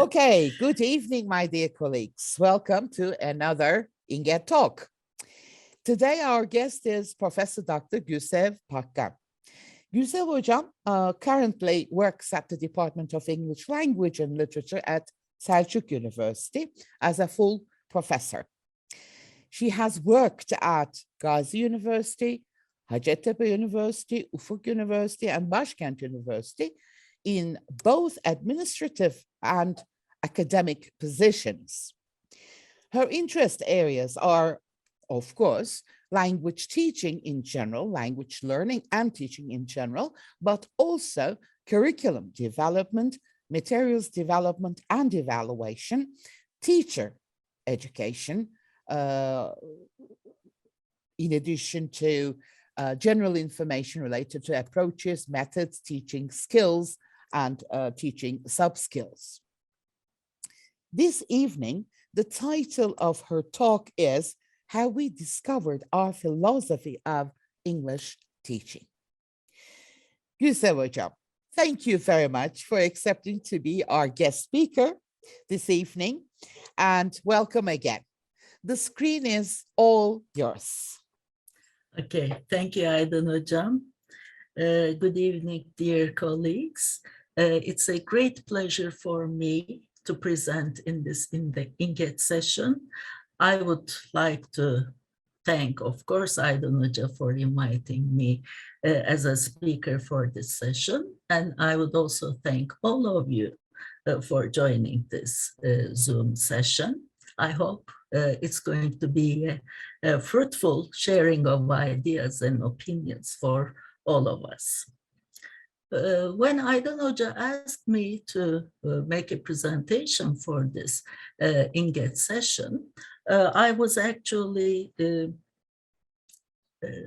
Okay, good evening, my dear colleagues. Welcome to another Inget Talk. Today, our guest is Professor Dr. Gülsev Pakkan. Gülsev Hocam currently works at the Department of English Language and Literature at Selçuk University as a full professor. She has worked at Gazi University, Hacettepe University, Ufuk University, and Başkent University in both administrative and academic positions. Her interest areas are, of course, language teaching in general, language learning and teaching in general, but also curriculum development, materials development and evaluation, teacher education, in addition to general information related to approaches, methods, teaching skills, and teaching sub-skills. This evening, the title of her talk is How We Discovered Our Philosophy of English Teaching. Gülsev Hocam, thank you very much for accepting to be our guest speaker this evening, and welcome again. The screen is all yours. Okay, thank you, Aydın Hocam. Good evening, dear colleagues. It's a great pleasure for me to present in the Inget session. I would like to thank, of course, Aydın Hoca for inviting me as a speaker for this session. And I would also thank all of you for joining this Zoom session. I hope it's going to be a fruitful sharing of ideas and opinions for all of us. When Aydın Hoca asked me to make a presentation for this Inget session, I was actually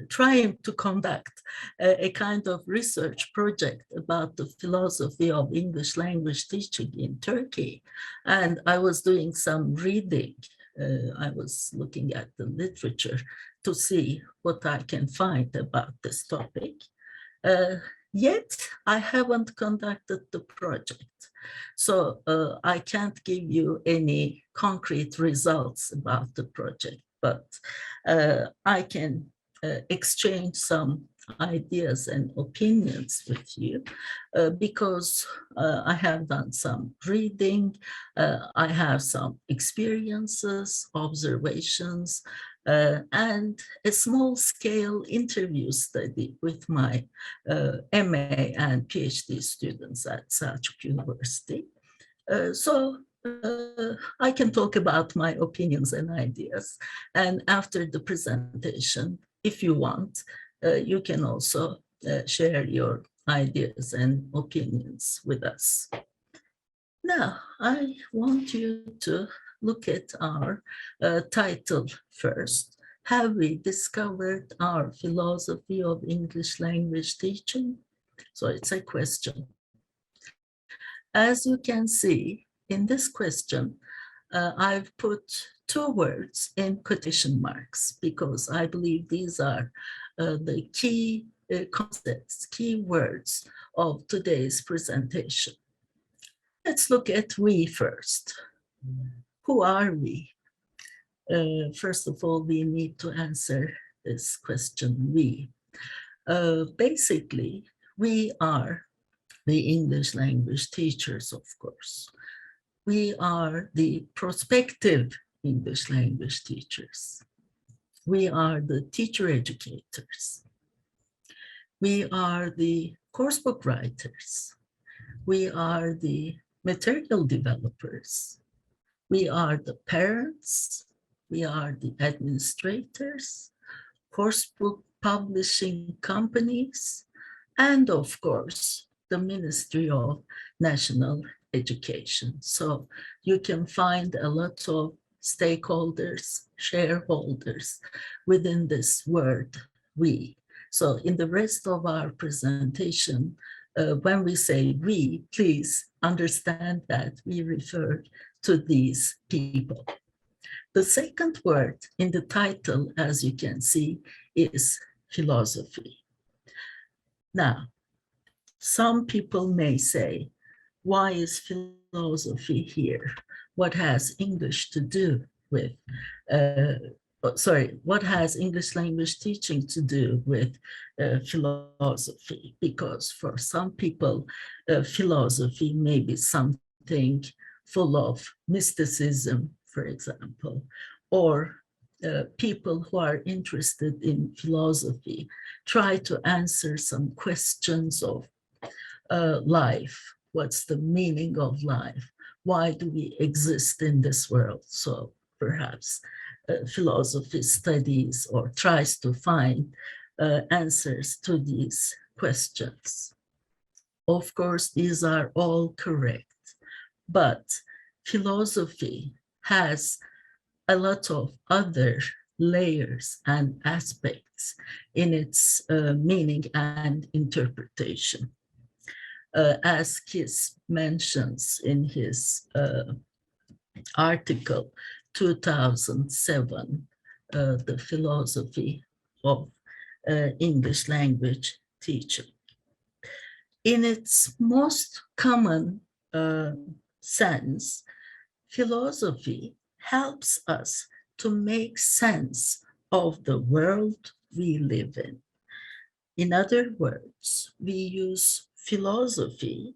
trying to conduct a kind of research project about the philosophy of English language teaching in Turkey. And I was doing some reading. I was looking at the literature to see what I can find about this topic. Yet I haven't conducted the project. So I can't give you any concrete results about the project, but I can exchange some ideas and opinions with you because I have done some reading, I have some experiences, observations, and a small-scale interview study with my MA and PhD students at Selçuk University. So I can talk about my opinions and ideas. And after the presentation, if you want, you can also share your ideas and opinions with us. Now, I want you to look at our title first. Have we discovered our philosophy of English language teaching? So it's a question. As you can see in this question, I've put two words in quotation marks because I believe these are the key concepts, key words of today's presentation. Let's look at we first. Who are we? First of all, we need to answer this question, we. Basically, we are the English language teachers, of course. We are the prospective English language teachers. We are the teacher educators. We are the coursebook writers. We are the material developers. We are the parents. We are the administrators, coursebook publishing companies, and of course, the Ministry of National Education. So you can find a lot of stakeholders, shareholders within this word, we. So in the rest of our presentation, when we say we, please understand that we refer to these people. The second word in the title, as you can see, is philosophy. Now, some people may say, why is philosophy here? What has English to do with, what has English language teaching to do with philosophy? Because for some people, philosophy may be something full of mysticism, for example, or people who are interested in philosophy try to answer some questions of life. What's the meaning of life? Why do we exist in this world? So perhaps philosophy studies or tries to find answers to these questions. Of course, these are all correct, but philosophy has a lot of other layers and aspects in its meaning and interpretation. As Kiss mentions in his article 2007, The Philosophy of English Language Teaching. In its most common sense, philosophy helps us to make sense of the world we live in. In other words, we use philosophy,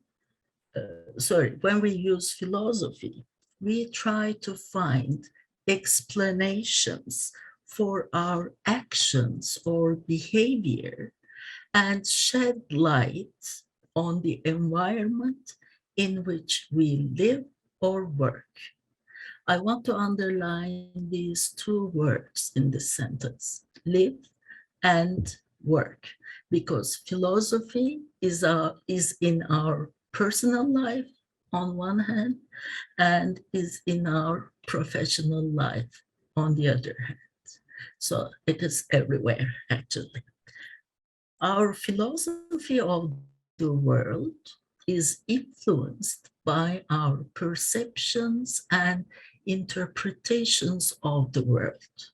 when we use philosophy, we try to find explanations for our actions or behavior and shed light on the environment in which we live or work. I want to underline these two words in this sentence, live and work, because philosophy is in our personal life on one hand and is in our professional life on the other hand. So it is everywhere, actually. Our philosophy of the world is influenced by our perceptions and interpretations of the world.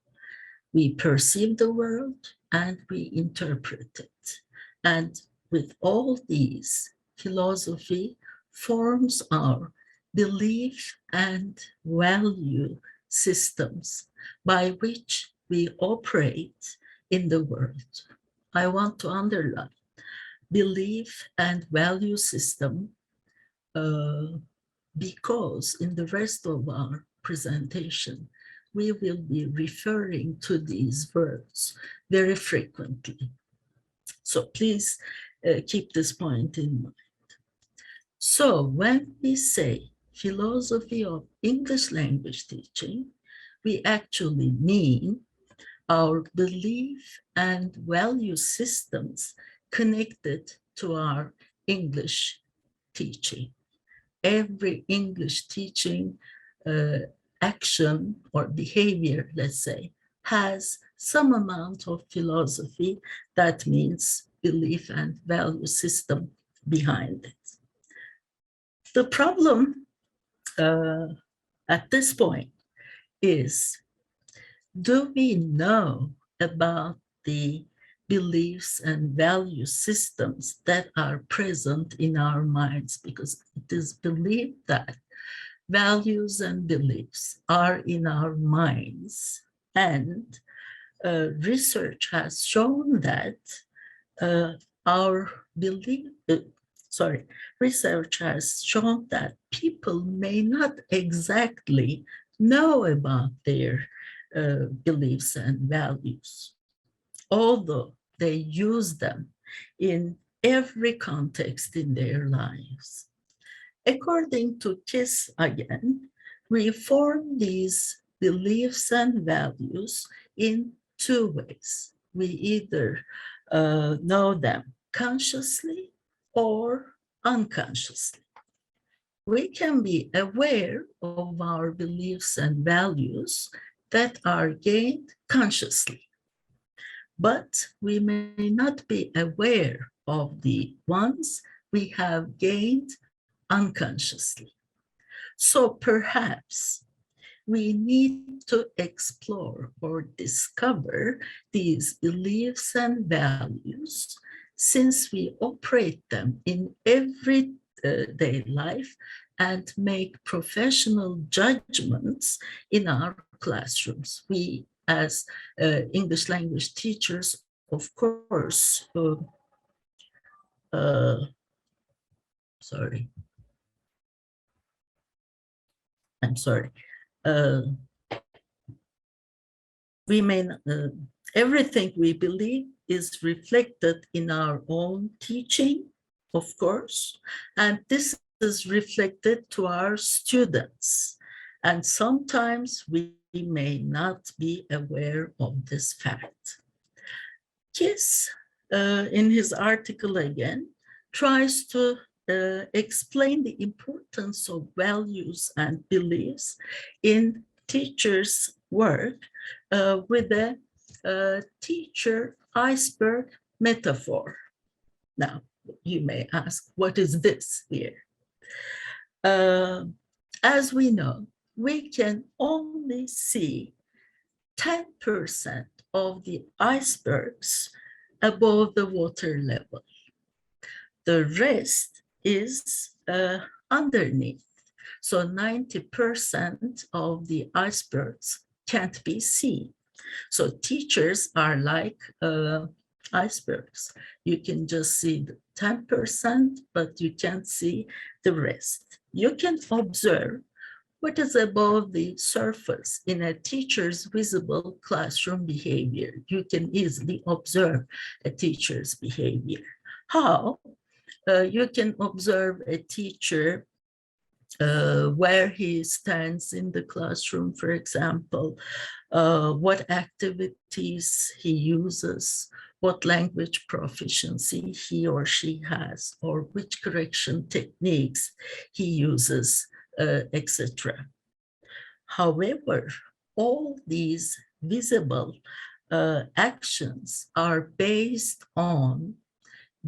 We perceive the world and we interpret it. And with all these, philosophy forms our belief and value systems by which we operate in the world. I want to underline belief and value system because in the rest of our presentation, we will be referring to these words very frequently. So please keep this point in mind. So when we say philosophy of English language teaching, we actually mean our belief and value systems connected to our English teaching. Every English teaching action or behavior, let's say, has some amount of philosophy. That means belief and value system behind it. The problem at this point is, do we know about the beliefs and value systems that are present in our minds? Because it is believed that values and beliefs are in our minds, and research has shown that research has shown that people may not exactly know about their beliefs and values, although they use them in every context in their lives. According to Kiss again, we form these beliefs and values in two ways. We either know them consciously or unconsciously. We can be aware of our beliefs and values that are gained consciously, but we may not be aware of the ones we have gained unconsciously. So perhaps we need to explore or discover these beliefs and values, since we operate them in everyday life and make professional judgments in our classrooms. We, as English language teachers, of course, sorry, I'm sorry. We may, everything we believe is reflected in our own teaching, of course, and this is reflected to our students. And sometimes we may not be aware of this fact. Kiss, in his article again, tries to explain the importance of values and beliefs in teachers' work with a teacher iceberg metaphor. Now, you may ask, what is this here? As we know, we can only see 10% of the icebergs above the water level. The rest is underneath. So 90% of the icebergs can't be seen. So teachers are like icebergs. You can just see the 10%, but you can't see the rest. You can observe what is above the surface in a teacher's visible classroom behavior. You can easily observe a teacher's behavior. How? You can observe a teacher where he stands in the classroom, for example, what activities he uses, what language proficiency he or she has, or which correction techniques he uses, etc. However, all these visible actions are based on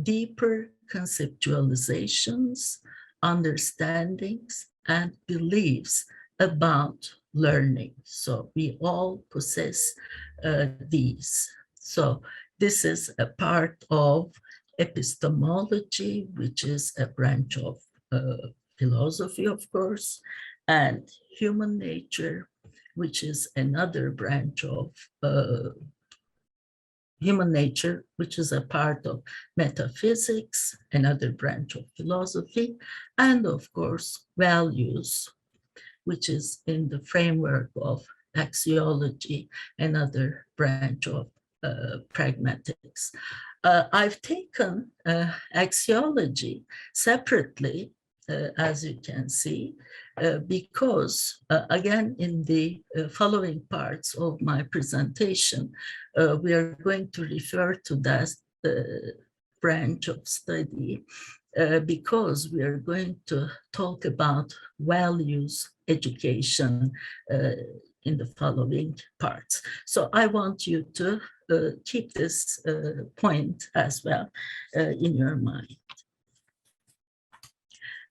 deeper conceptualizations, understandings, and beliefs about learning. So we all possess these. So this is a part of epistemology, which is a branch of philosophy, of course, and human nature, which is another branch of human nature, which is a part of metaphysics, another branch of philosophy, and of course, values, which is in the framework of axiology, another branch of pragmatics. I've taken axiology separately, as you can see, because again, in the following parts of my presentation, we are going to refer to that branch of study because we are going to talk about values education in the following parts. So I want you to keep this point as well in your mind.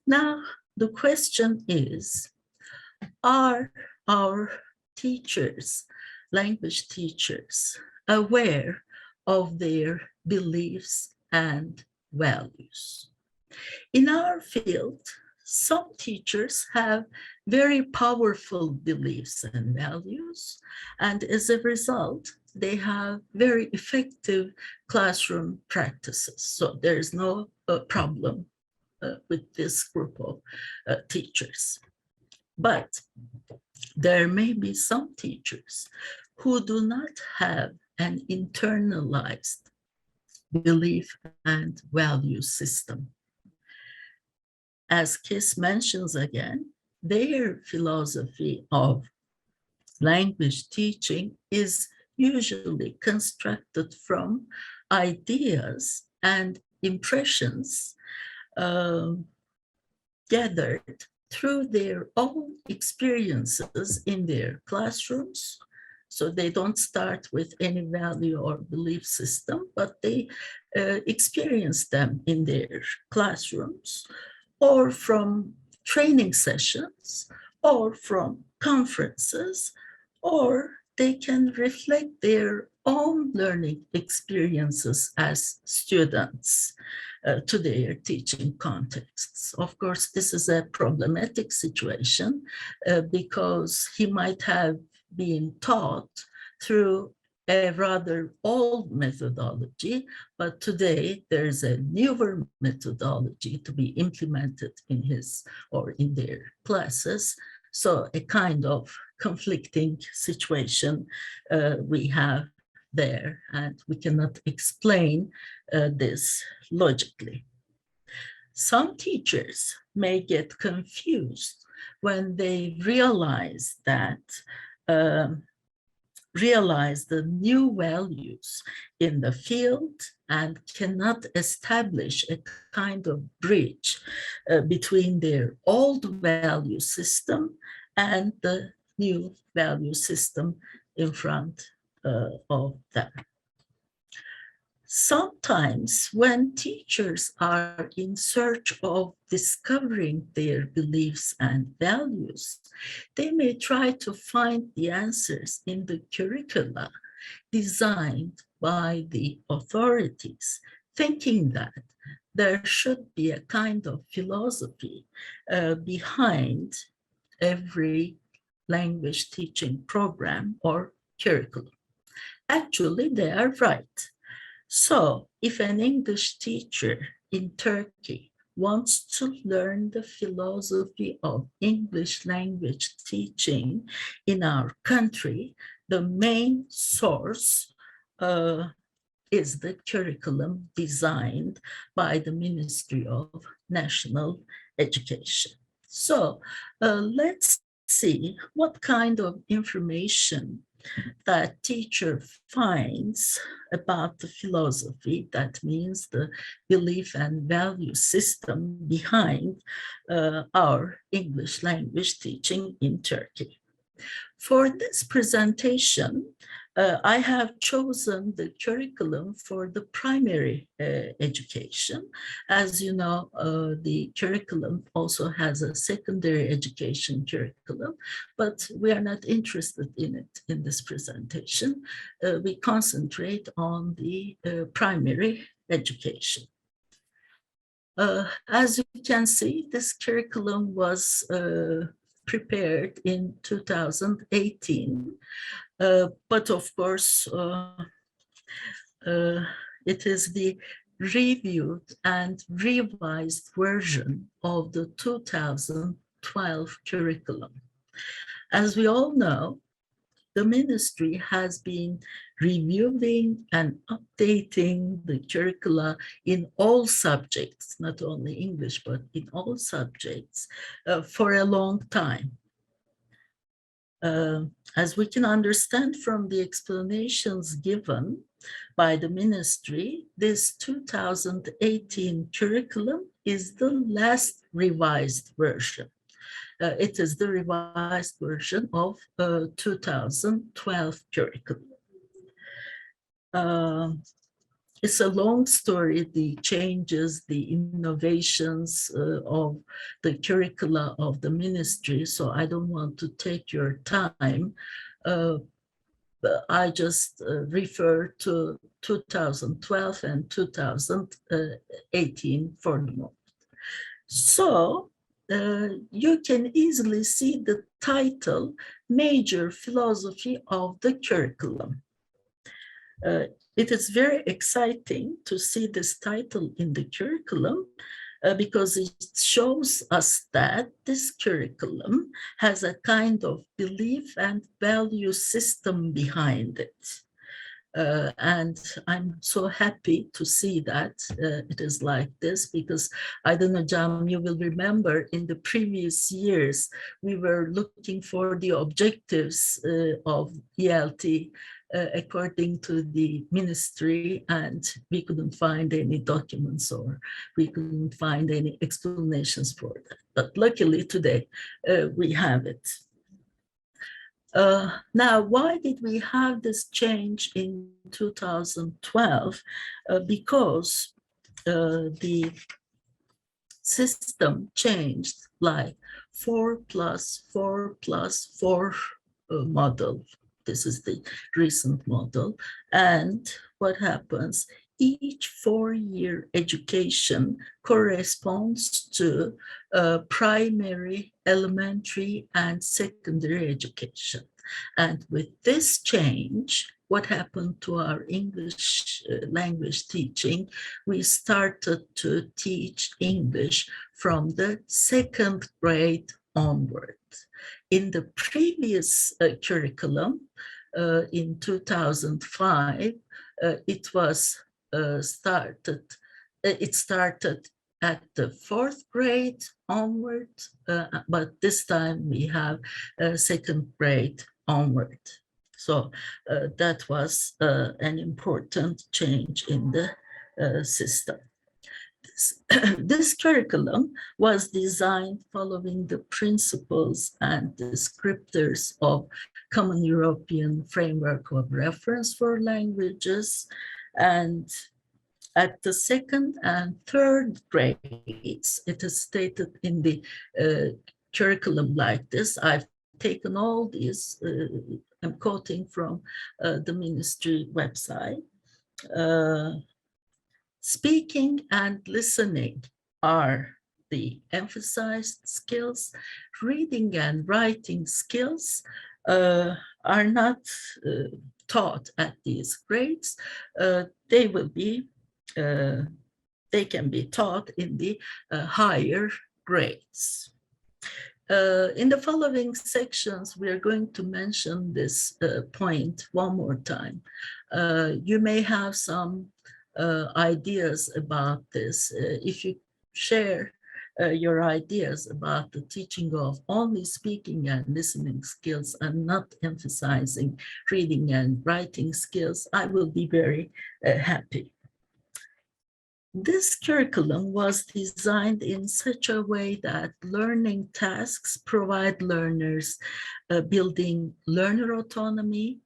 Now, the question is, are our teachers, language teachers, aware of their beliefs and values? In our field, some teachers have very powerful beliefs and values, and as a result, they have very effective classroom practices. So there's no problem with this group of teachers. But there may be some teachers who do not have an internalized belief and value system. As Kiss mentions again, their philosophy of language teaching is usually constructed from ideas and impressions gathered through their own experiences in their classrooms. So they don't start with any value or belief system, but they experience them in their classrooms or from training sessions or from conferences, or they can reflect their own learning experiences as students to their teaching contexts. Of course, this is a problematic situation because he might have been taught through a rather old methodology, but today there's a newer methodology to be implemented in his or in their classes. So a kind of conflicting situation we have there, and we cannot explain this logically. Some teachers may get confused when they realize the new values in the field and cannot establish a kind of bridge between their old value system and the new value system in front of them. Sometimes when teachers are in search of discovering their beliefs and values, they may try to find the answers in the curricula designed by the authorities, thinking that there should be a kind of philosophy behind every language teaching program or curriculum. Actually, they are right. So if an English teacher in Turkey wants to learn the philosophy of English language teaching in our country, the main source is the curriculum designed by the Ministry of National Education. So let's see what kind of information that teacher finds about the philosophy, that means the belief and value system behind our English language teaching in Turkey. For this presentation, I have chosen the curriculum for the primary education. As you know, the curriculum also has a secondary education curriculum, but we are not interested in it in this presentation. We concentrate on the primary education. As you can see, this curriculum was prepared in 2018. But of course, it is the reviewed and revised version of the 2012 curriculum. As we all know, the ministry has been reviewing and updating the curricula in all subjects, not only English, but in all subjects for a long time. As we can understand from the explanations given by the ministry, this 2018 curriculum is the last revised version. It is the revised version of 2012 curriculum. It's a long story, the changes, the innovations of the curricula of the ministry, so I don't want to take your time. I just refer to 2012 and 2018 for the moment. So you can easily see the title, Major Philosophy of the Curriculum. It is very exciting to see this title in the curriculum because it shows us that this curriculum has a kind of belief and value system behind it. And I'm so happy to see that it is like this, because I don't know, Jam, you will remember in the previous years, we were looking for the objectives of ELT according to the ministry, and we couldn't find any documents or we couldn't find any explanations for that. But luckily today we have it. Now, why did we have this change in 2012? Because the system changed, like 4+4+4 model. This is the recent model. And what happens? each 4-year education corresponds to primary, elementary, and secondary education. And with this change, what happened to our English language teaching? We started to teach English from the 2nd grade onward. In the previous curriculum, in 2005, it was it started at the 4th grade onward, but this time we have 2nd grade onward. So that was an important change in the system. This curriculum was designed following the principles and descriptors of Common European Framework of Reference for Languages, and at the 2nd and 3rd grades, it is stated in the curriculum like this. I've taken all these, I'm quoting from the ministry website. Speaking and listening are the emphasized skills. Reading and writing skills are not taught at these grades. They can be taught in the higher grades. In the following sections, we are going to mention this point one more time. You may have some ideas about this. If you share your ideas about the teaching of only speaking and listening skills and not emphasizing reading and writing skills, I will be very happy. This curriculum was designed in such a way that learning tasks provide learners building learner autonomy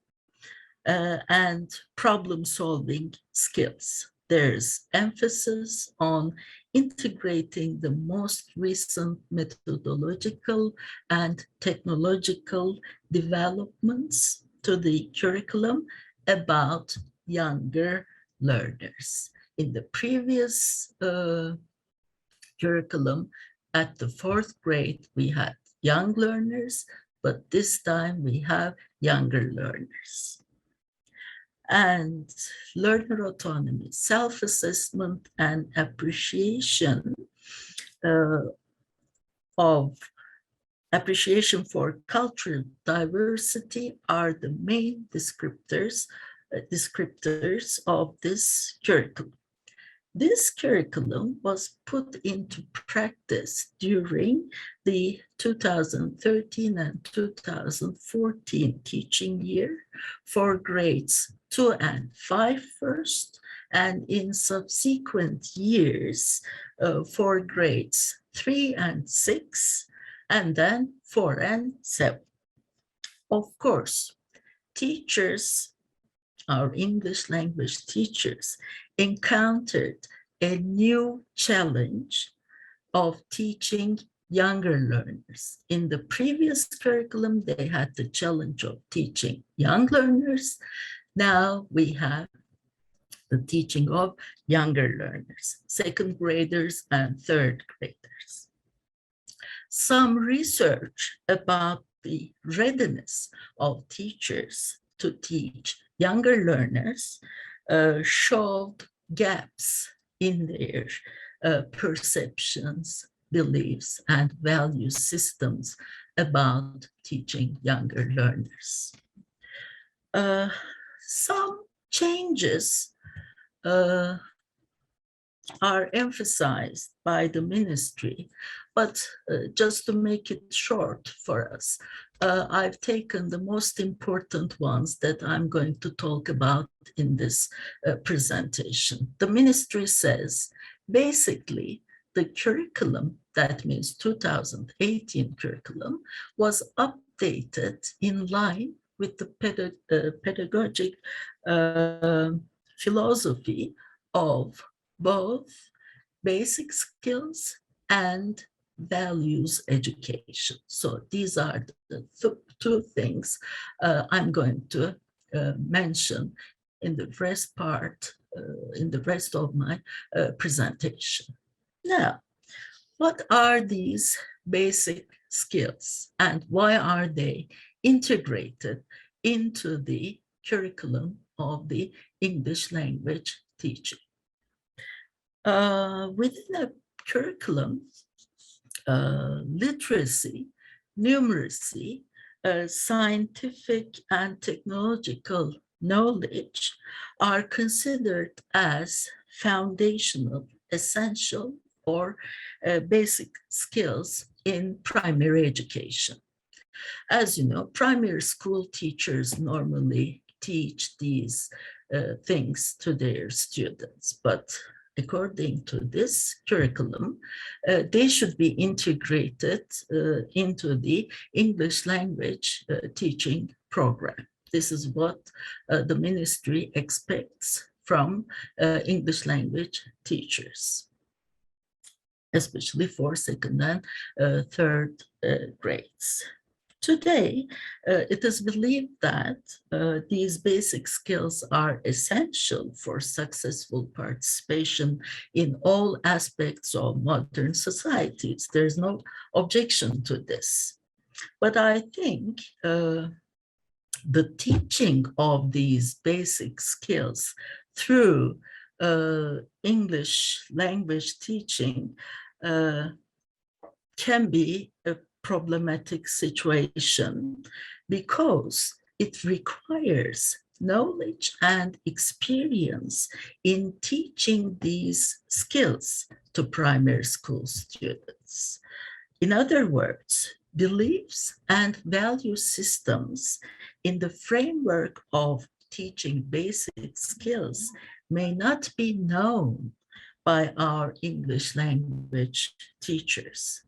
and problem-solving skills. There's emphasis on integrating the most recent methodological and technological developments to the curriculum about younger learners. In the previous curriculum, at the 4th grade, we had young learners, but this time we have younger learners. And learner autonomy, self-assessment, and appreciation appreciation for cultural diversity are the main descriptors of this curriculum. This curriculum was put into practice during the 2013 and 2014 teaching year for grades 2 and 5 first, and in subsequent years for grades 3 and 6, and then 4 and 7. Of course, teachers, our English language teachers, encountered a new challenge of teaching younger learners. In the previous curriculum, they had the challenge of teaching young learners. Now we have the teaching of younger learners, 2nd graders and 3rd graders. Some research about the readiness of teachers to teach younger learners showed gaps in their perceptions, beliefs, and value systems about teaching younger learners. Some changes are emphasized by the ministry, but just to make it short for us, I've taken the most important ones that I'm going to talk about in this presentation. The ministry says, basically, the curriculum, that means 2018 curriculum, was updated in line with the pedagogic philosophy of both basic skills and values education. So these are the two things I'm going to mention in the first part in the rest of my presentation. Now, what are these basic skills and why are they integrated into the curriculum of the English language teaching? Within a curriculum, literacy, numeracy, scientific and technological knowledge are considered as foundational, essential, or basic skills in primary education. As you know, primary school teachers normally teach these things to their students, but according to this curriculum, they should be integrated into the English language teaching program. This is what the ministry expects from English language teachers, especially for second and third grades. Today, it is believed that these basic skills are essential for successful participation in all aspects of modern societies. There's no objection to this. But I think the teaching of these basic skills through English language teaching can be a problematic situation because it requires knowledge and experience in teaching these skills to primary school students. In other words, beliefs and value systems in the framework of teaching basic skills may not be known by our English language teachers.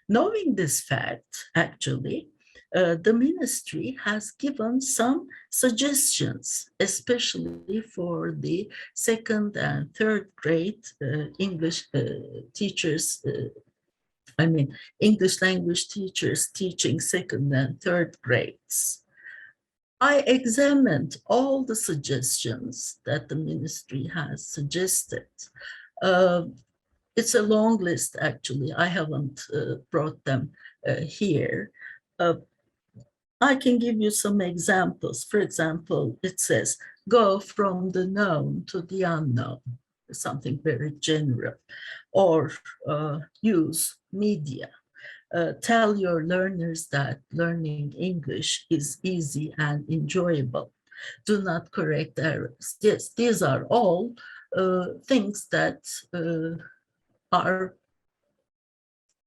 Knowing this fact, actually, the ministry has given some suggestions, especially for the second and third grade English teachers, English language teachers teaching second and third grades. I examined all the suggestions that the ministry has suggested. It's a long list, actually. I haven't brought them here. I can give you some examples. For example, it says, go from the known to the unknown, something very general. Or use media. Tell your learners that learning English is easy and enjoyable. Do not correct errors. Yes, these are all things that are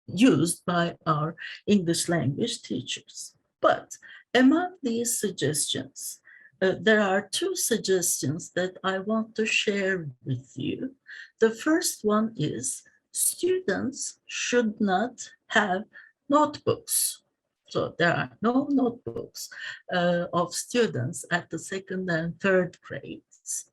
used by our English language teachers. But among these suggestions, there are two suggestions that I want to share with you. The first one is students should not have notebooks. So there are no notebooks of students at the second and third grades.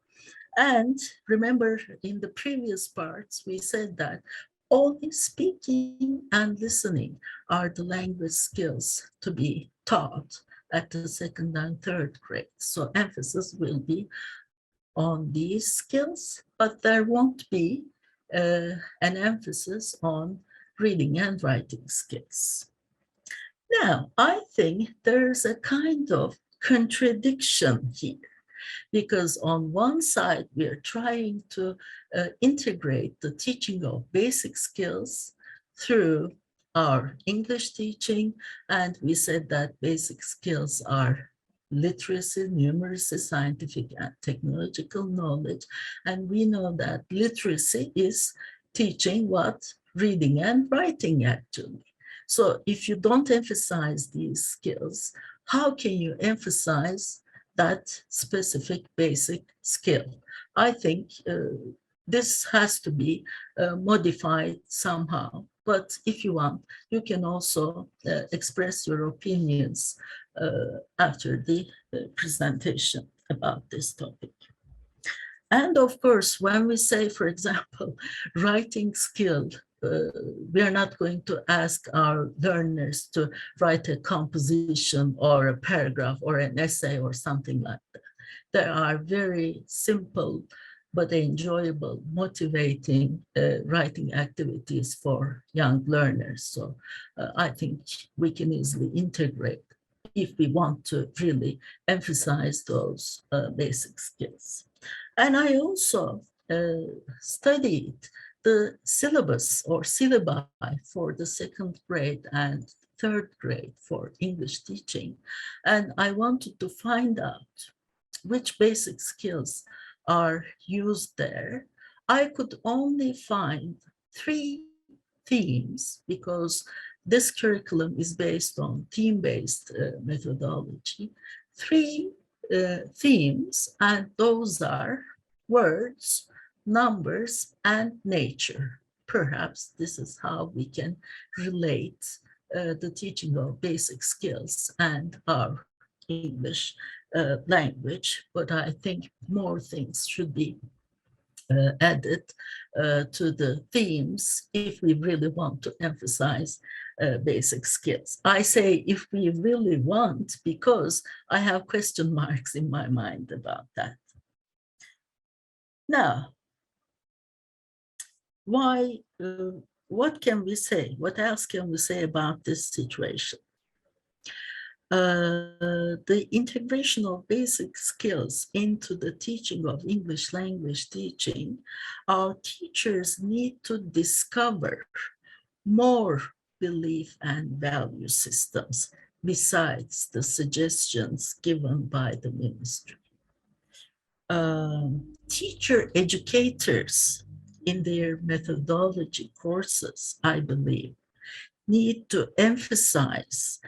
And remember, in the previous parts, we said that only speaking and listening are the language skills to be taught at the second and third grade. So emphasis will be on these skills, but there won't be an emphasis on reading and writing skills. Now, I think there's a kind of contradiction here, because on one side, we are trying to integrate the teaching of basic skills through our English teaching, and we said that basic skills are literacy, numeracy, scientific and technological knowledge, and we know that literacy is teaching what? Reading and writing, actually. So if you don't emphasize these skills, how can you emphasize that specific basic skill? I think this has to be modified somehow. But if you want, you can also express your opinions after the presentation about this topic. And of course, when we say, for example, writing skill, we are not going to ask our learners to write a composition or a paragraph or an essay or something like that. There are very simple but enjoyable, motivating writing activities for young learners. So I think we can easily integrate if we want to really emphasize those basic skills. And I also studied the syllabus or syllabi for the second grade and third grade for English teaching. And I wanted to find out which basic skills are used there. I could only find 3 themes because this curriculum is based on theme-based methodology. 3 themes, and those are words, numbers, and nature. Perhaps this is how we can relate the teaching of basic skills and our English language, but I think more things should be added to the themes if we really want to emphasize basic skills. I say if we really want, because I have question marks in my mind about that. Now, why, what can we say? What else can we say about this situation? The integration of basic skills into the teaching of English language teaching, our teachers need to discover more belief and value systems besides the suggestions given by the ministry. Teacher educators in their methodology courses, I believe, need to emphasize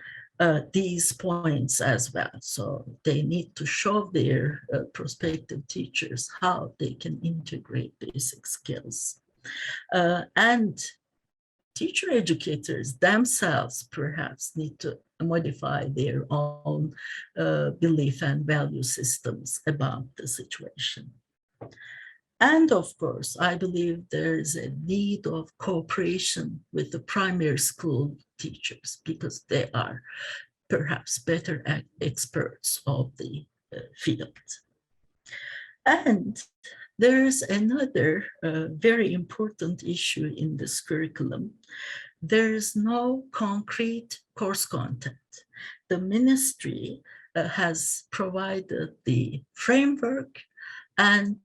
these points as well. So they need to show their prospective teachers how they can integrate basic skills. And teacher educators themselves perhaps need to modify their own belief and value systems about the situation. And of course, I believe there is a need of cooperation with the primary school teachers because they are perhaps better experts of the field. And there's another very important issue in this curriculum. There is no concrete course content. The ministry has provided the framework, and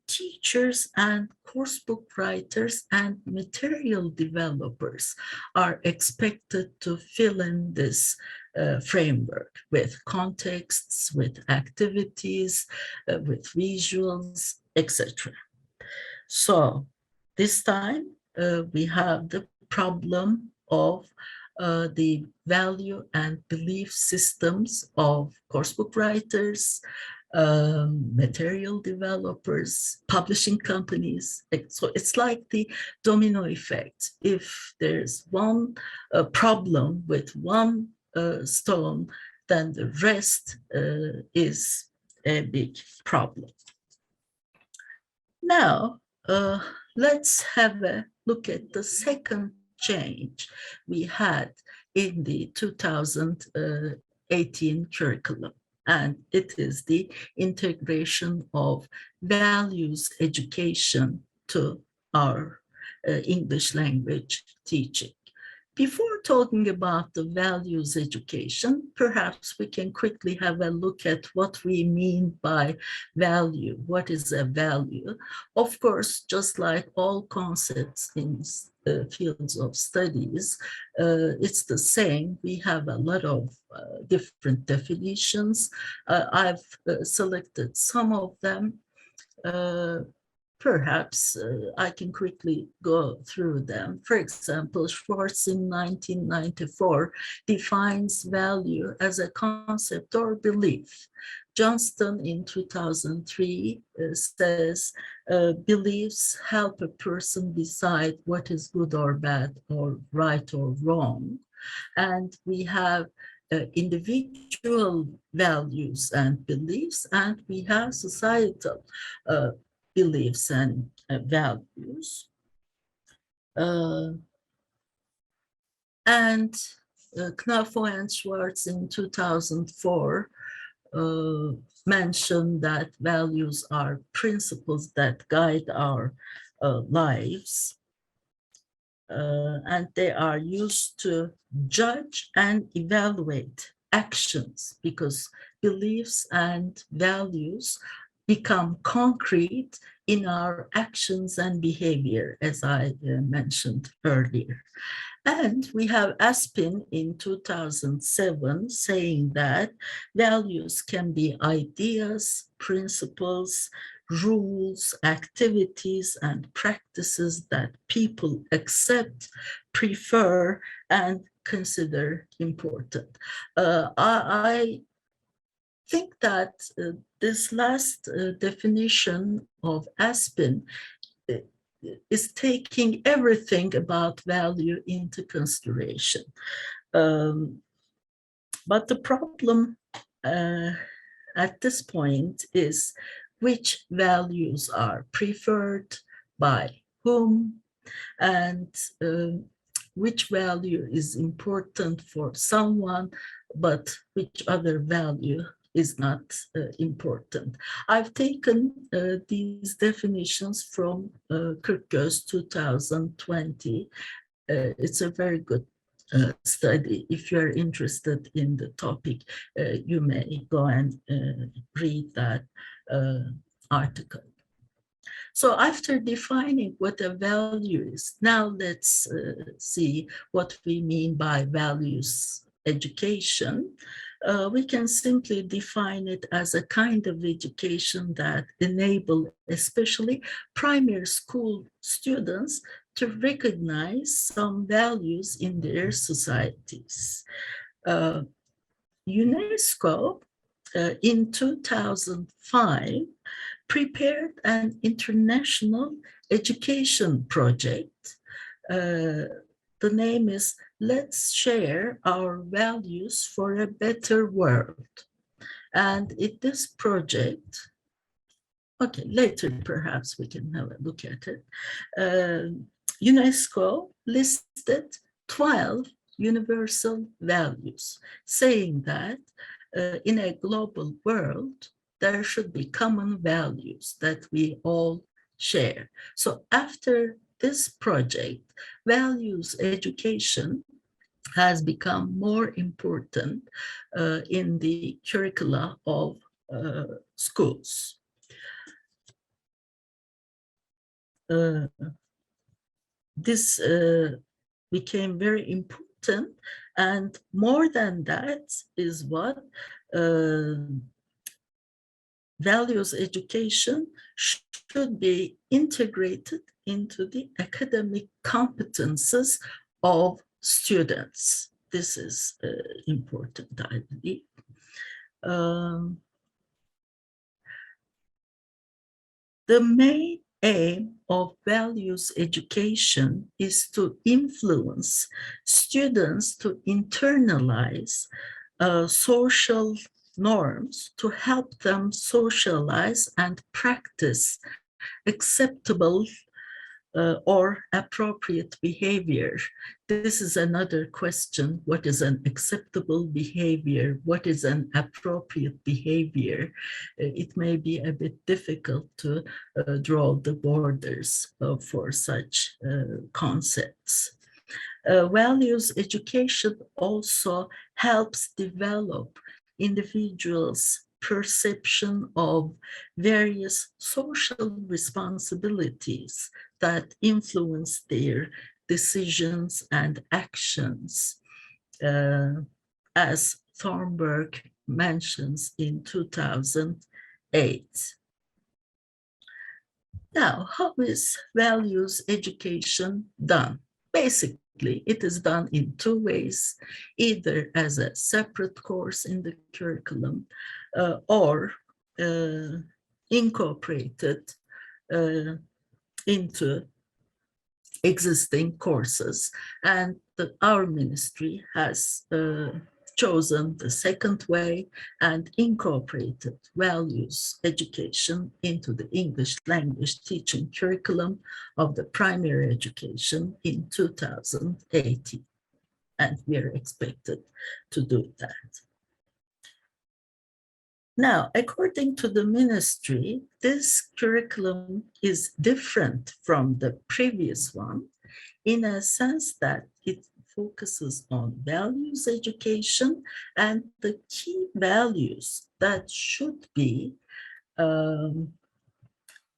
teachers and coursebook writers and material developers are expected to fill in this framework with contexts, with activities, with visuals, etc. So this time we have the problem of the value and belief systems of coursebook writers, material developers, publishing companies. So it's like the domino effect. If there's one problem with one stone, then the rest is a big problem. Now, let's have a look at the second change we had in the 2018 curriculum. And it is the integration of values education to our English language teaching. Before talking about the values education, perhaps we can quickly have a look at what we mean by value. What is a value? Of course, just like all concepts in fields of studies, it's the same. We have a lot of different definitions. I've selected some of them. Perhaps I can quickly go through them. For example, Schwartz in 1994 defines value as a concept or belief. Johnston in 2003 says beliefs help a person decide what is good or bad or right or wrong. And we have individual values and beliefs, and we have societal beliefs and values. And Knafo and Schwartz in 2004 mention that values are principles that guide our lives, and they are used to judge and evaluate actions, because beliefs and values become concrete in our actions and behavior, as I mentioned earlier. And we have Aspin in 2007 saying that values can be ideas, principles, rules, activities, and practices that people accept, prefer, and consider important. I think that this last definition of Aspin uh, is taking everything about value into consideration. But the problem at this point is which values are preferred by whom, and which value is important for someone, but which other value is not important. I've taken these definitions from Kırkgöz 2020. It's a very good study. If you're interested in the topic, you may go and read that article. So after defining what a value is, now let's see what we mean by values education. We can simply define it as a kind of education that enable especially primary school students to recognize some values in their societies. UNESCO in 2005 prepared an international education project. The name is Let's Share Our Values for a Better World. And in this project, okay, later perhaps we can have a look at it. UNESCO listed 12 universal values, saying that in a global world, there should be common values that we all share. So after this project, values education has become more important in the curricula of schools. This became very important, and more than that is what values education should be integrated into the academic competences of students. This is important, I believe. The main aim of values education is to influence students to internalize social norms, to help them socialize and practice acceptable or appropriate behavior. This is another question. What is an acceptable behavior? What is an appropriate behavior? It may be a bit difficult to draw the borders for such concepts. Values education also helps develop individuals' perception of various social responsibilities that influence their decisions and actions, as Thornburg mentions in 2008. Now, how is values education done? Basically, it is done in two ways, either as a separate course in the curriculum or incorporated into existing courses. And our ministry has chosen the second way and incorporated values education into the English language teaching curriculum of the primary education in 2018. And we are expected to do that. Now, according to the ministry, this curriculum is different from the previous one in a sense that it focuses on values education and the key values that should be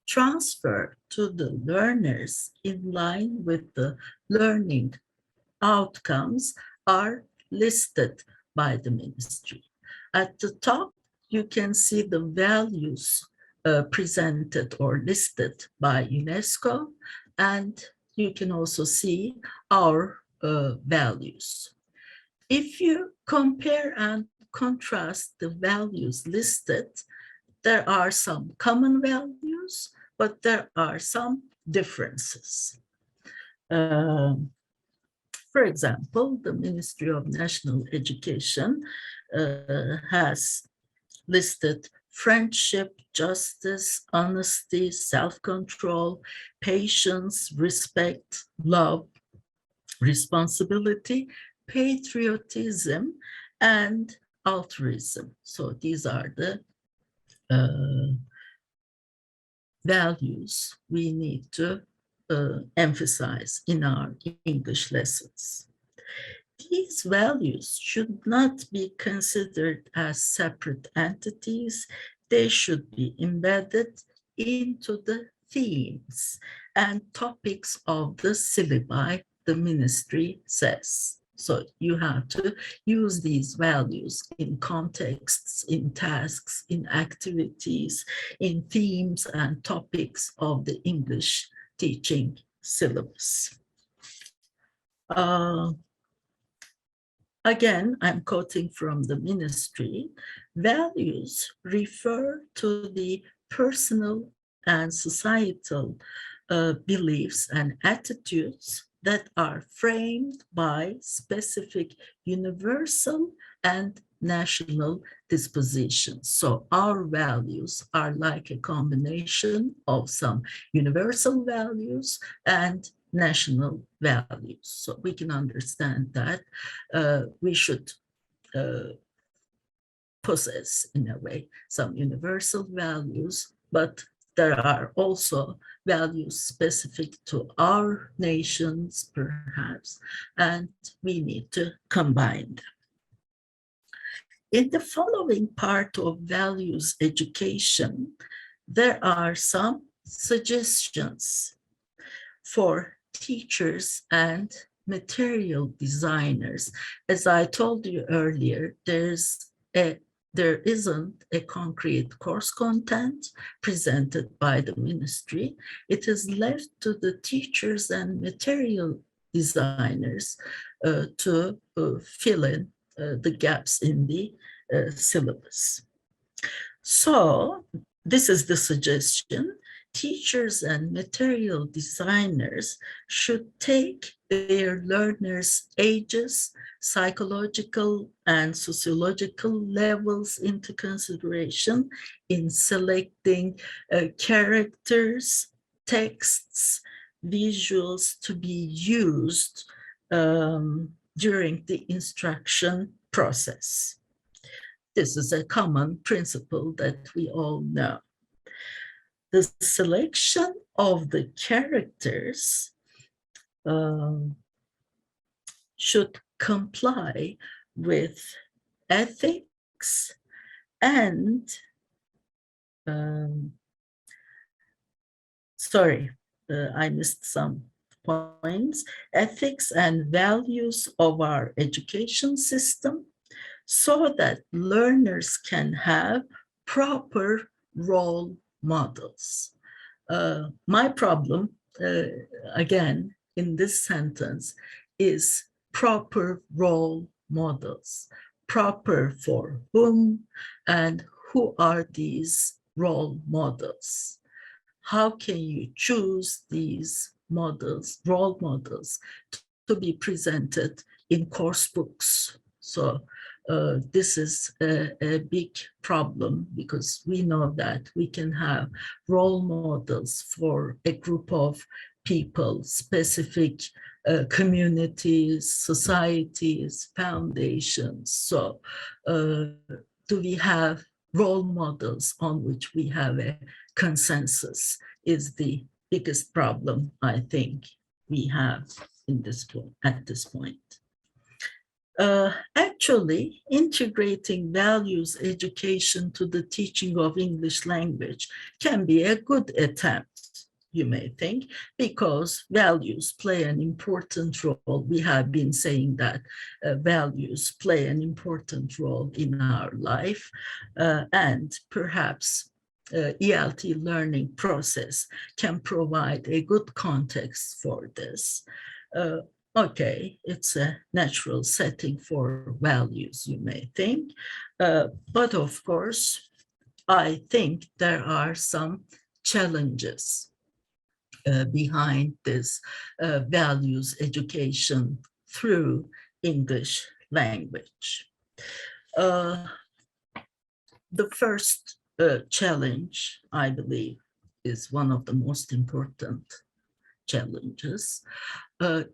transferred to the learners in line with the learning outcomes are listed by the ministry. At the top, you can see the values presented or listed by UNESCO, and you can also see our values. If you compare and contrast the values listed, there are some common values, but there are some differences. For example, the Ministry of National Education has listed friendship, justice, honesty, self-control, patience, respect, love, responsibility, patriotism, and altruism. So these are the values we need to emphasize in our English lessons. These values should not be considered as separate entities. They should be embedded into the themes and topics of the syllabi, the ministry says. So you have to use these values in contexts, in tasks, in activities, in themes and topics of the English teaching syllabus. Again, I'm quoting from the ministry. Values refer to the personal and societal beliefs and attitudes that are framed by specific universal and national dispositions. So our values are like a combination of some universal values and national values. So we can understand that we should possess, in a way, some universal values, but there are also values specific to our nations, perhaps, and we need to combine them. In the following part of values education, there are some suggestions for teachers and material designers. As I told you earlier, there isn't a concrete course content presented by the ministry. It is left to the teachers and material designers to fill in the gaps in the syllabus. So this is the suggestion. Teachers and material designers should take their learners' ages, psychological and sociological levels into consideration in selecting characters, texts, visuals to be used during the instruction process. This is a common principle that we all know. The selection of the characters should comply with ethics and, I missed some points, ethics and values of our education system, so that learners can have proper role models. My problem, again, in this sentence is proper role models. Proper for whom and who are these role models? How can you choose these models, role models, to be presented in course books? So this is a big problem, because we know that we can have role models for a group of people, specific communities, societies, foundations. So do we have role models on which we have a consensus is the biggest problem I think we have in this point, at this point. Actually, integrating values education to the teaching of English language can be a good attempt, you may think, because values play an important role. We have been saying that values play an important role in our life, and perhaps ELT learning process can provide a good context for this. Okay, it's a natural setting for values, you may think. But of course, I think there are some challenges behind this values education through English language. The first challenge, I believe, is one of the most important challenges.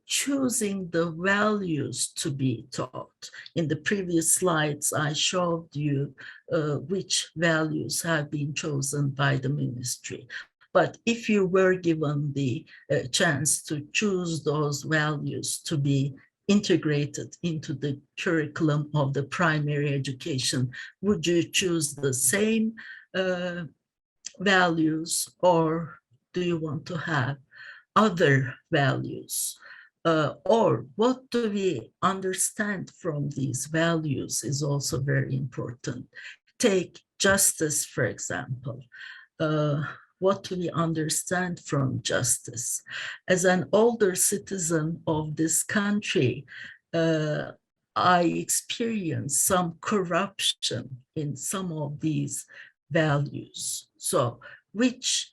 Choosing the values to be taught. In the previous slides, I showed you which values have been chosen by the ministry. But if you were given the chance to choose those values to be integrated into the curriculum of the primary education, would you choose the same values, or do you want to have other values? Or what do we understand from these values is also very important. Take justice, for example. What do we understand from justice? As an older citizen of this country, I experienced some corruption in some of these values. So which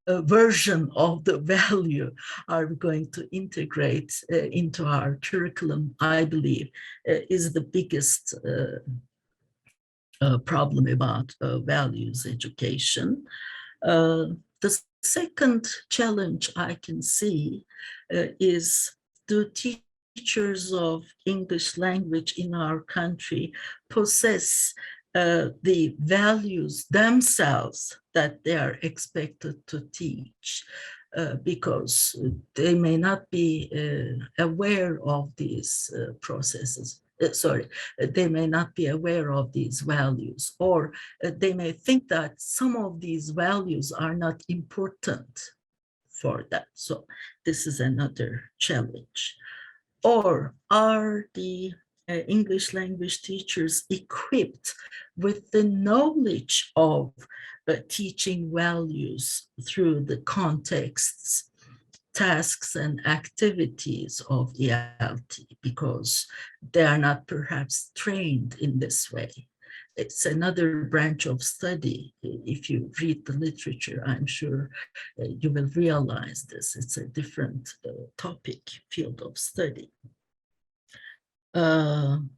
version of the value are we going to integrate into our curriculum, I believe, is the biggest problem about values education. The second challenge I can see is, do teachers of English language in our country possess the values themselves that they are expected to teach, because they may not be aware of these processes. They may not be aware of these values, or they may think that some of these values are not important for them. So this is another challenge. Or are the English language teachers equipped with the knowledge of teaching values through the contexts, tasks, and activities of ELT, because they are not perhaps trained in this way? It's another branch of study. If you read the literature, I'm sure you will realize this. It's a different topic, field of study. And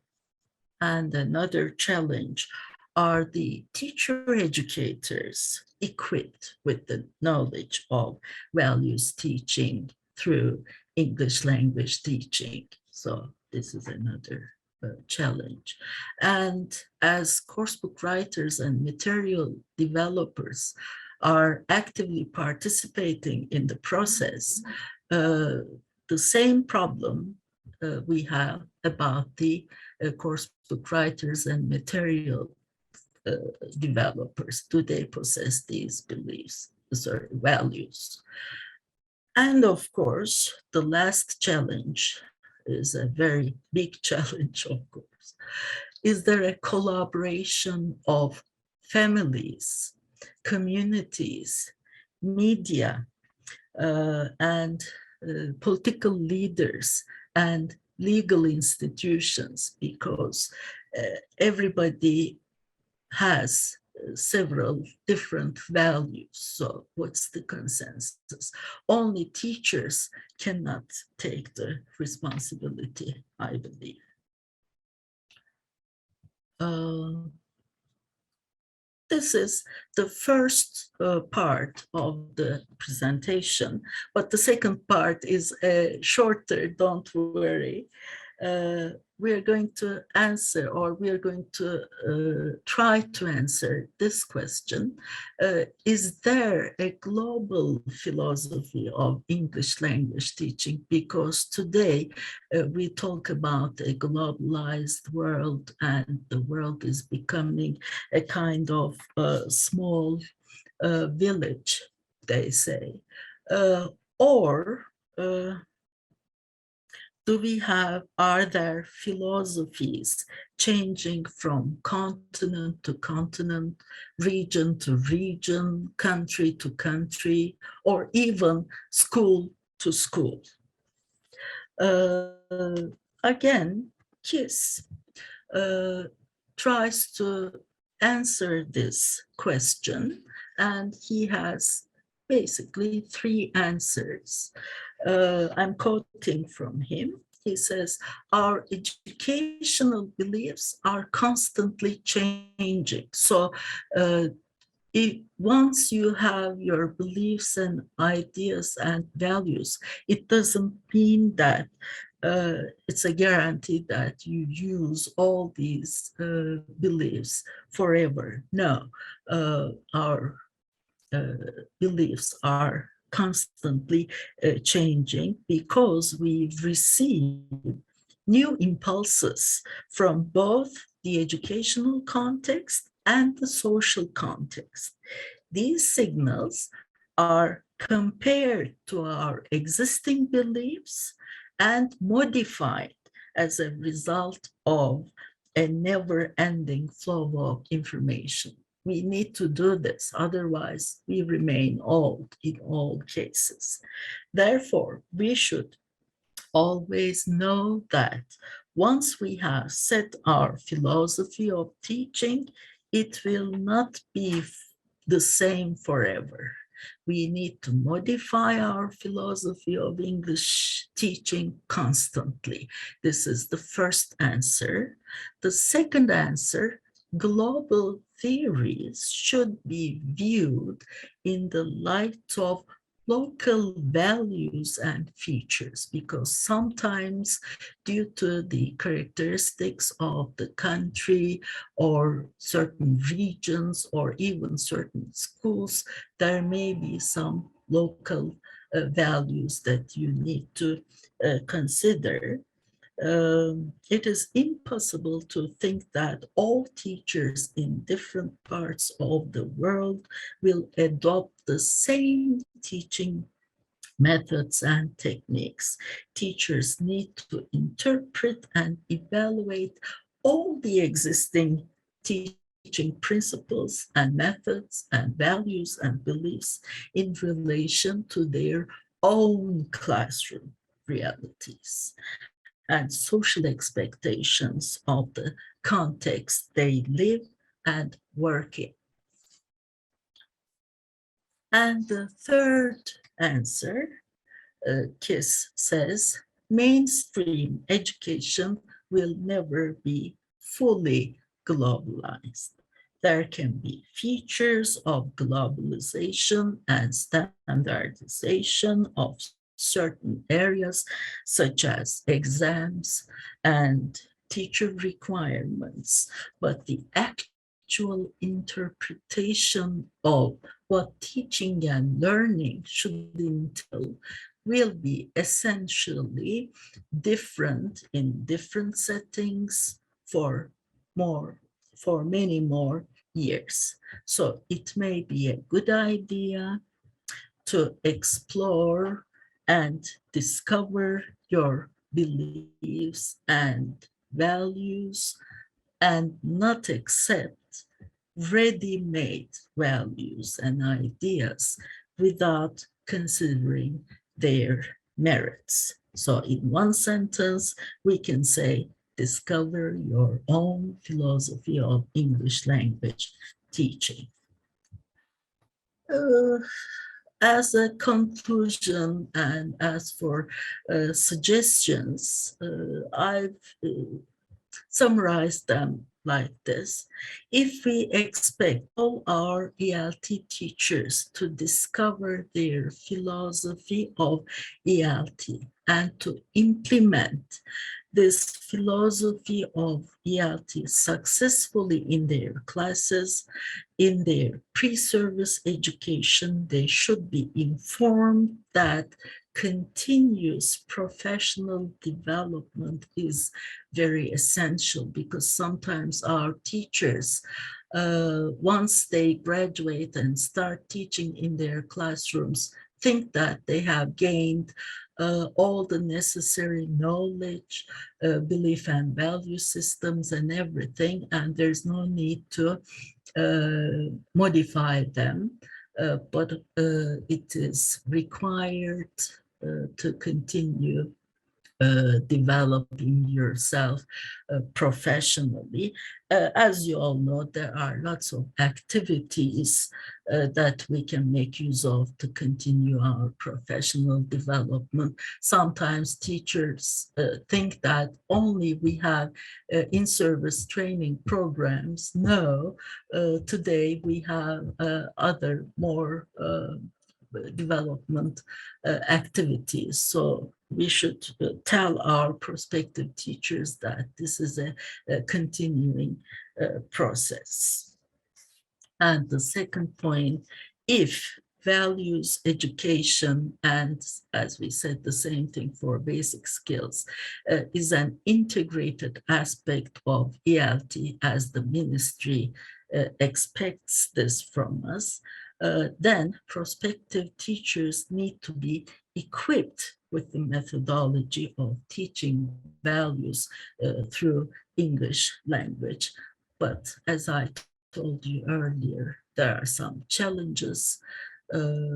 another challenge, are the teacher educators equipped with the knowledge of values teaching through English language teaching? So this is another challenge. And as coursebook writers and material developers are actively participating in the process, the same problem we have about the coursebook writers and material developers. Do they possess these beliefs, values? And of course, the last challenge is a very big challenge, of course. Is there a collaboration of families, communities, media, and political leaders and legal institutions? Because everybody has several different values. So what's the consensus? Only teachers cannot take the responsibility, I believe. This is the first part of the presentation, but the second part is shorter, don't worry. we're going to answer, or we're going to try to answer this question. Is there a global philosophy of English language teaching? Because today we talk about a globalized world, and the world is becoming a kind of small village, they say. Or are there philosophies changing from continent to continent, region to region, country to country, or even school to school? Again, Kiss tries to answer this question, and he has basically three answers. I'm quoting from him. He says, our educational beliefs are constantly changing. So once you have your beliefs and ideas and values, it doesn't mean that it's a guarantee that you use all these beliefs forever. No, our beliefs are constantly changing because we've received new impulses from both the educational context and the social context. These signals are compared to our existing beliefs and modified as a result of a never-ending flow of information. We need to do this, otherwise we remain old in all cases. Therefore, we should always know that once we have set our philosophy of teaching, it will not be the same forever. We need to modify our philosophy of English teaching constantly. This is the first answer. The second answer, global theories should be viewed in the light of local values and features, because sometimes due to the characteristics of the country or certain regions or even certain schools, there may be some local values that you need to consider. It is impossible to think that all teachers in different parts of the world will adopt the same teaching methods and techniques. Teachers need to interpret and evaluate all the existing teaching principles and methods and values and beliefs in relation to their own classroom realities and social expectations of the context they live and work in. And the third answer, Kiss says, mainstream education will never be fully globalized. There can be features of globalization and standardization of certain areas, such as exams and teacher requirements, but the actual interpretation of what teaching and learning should entail will be essentially different in different settings for many more years. So it may be a good idea to explore and discover your beliefs and values and not accept ready-made values and ideas without considering their merits. So in one sentence, we can say, discover your own philosophy of English language teaching. As a conclusion and as for suggestions, I've summarized them like this. If we expect all our ELT teachers to discover their philosophy of ELT and to implement this philosophy of ELT successfully in their classes, in their pre-service education, they should be informed that continuous professional development is very essential, because sometimes our teachers, once they graduate and start teaching in their classrooms, think that they have gained all the necessary knowledge, belief and value systems and everything, and there's no need to modify them, but it is required to continue developing yourself professionally. As you all know, there are lots of activities that we can make use of to continue our professional development. Sometimes teachers think that only we have in-service training programs. No, today we have other more development activities. So we should tell our prospective teachers that this is a continuing process. And the second point, if values education, and as we said, the same thing for basic skills, is an integrated aspect of ELT, as the ministry expects this from us, then prospective teachers need to be equipped with the methodology of teaching values through English language. But as I told you earlier, there are some challenges.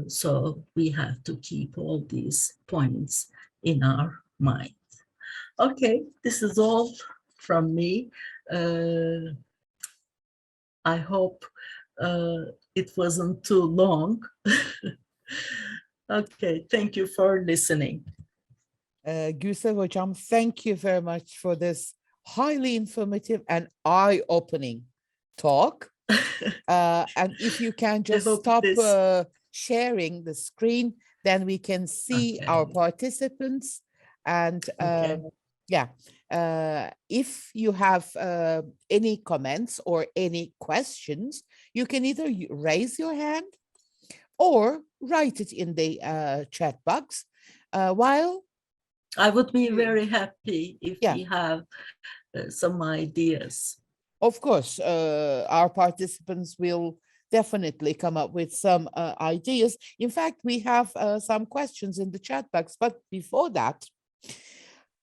So we have to keep all these points in our mind. Okay, this is all from me. I hope it wasn't too long. Okay, thank you for listening. Gülsev Hocam, thank you very much for this highly informative and eye-opening talk. And if you can just stop sharing the screen, then we can see our participants. And yeah, if you have any comments or any questions, you can either raise your hand or write it in the chat box. While I would be very happy if we have some ideas. Of course, our participants will definitely come up with some ideas. In fact, we have some questions in the chat box, but before that,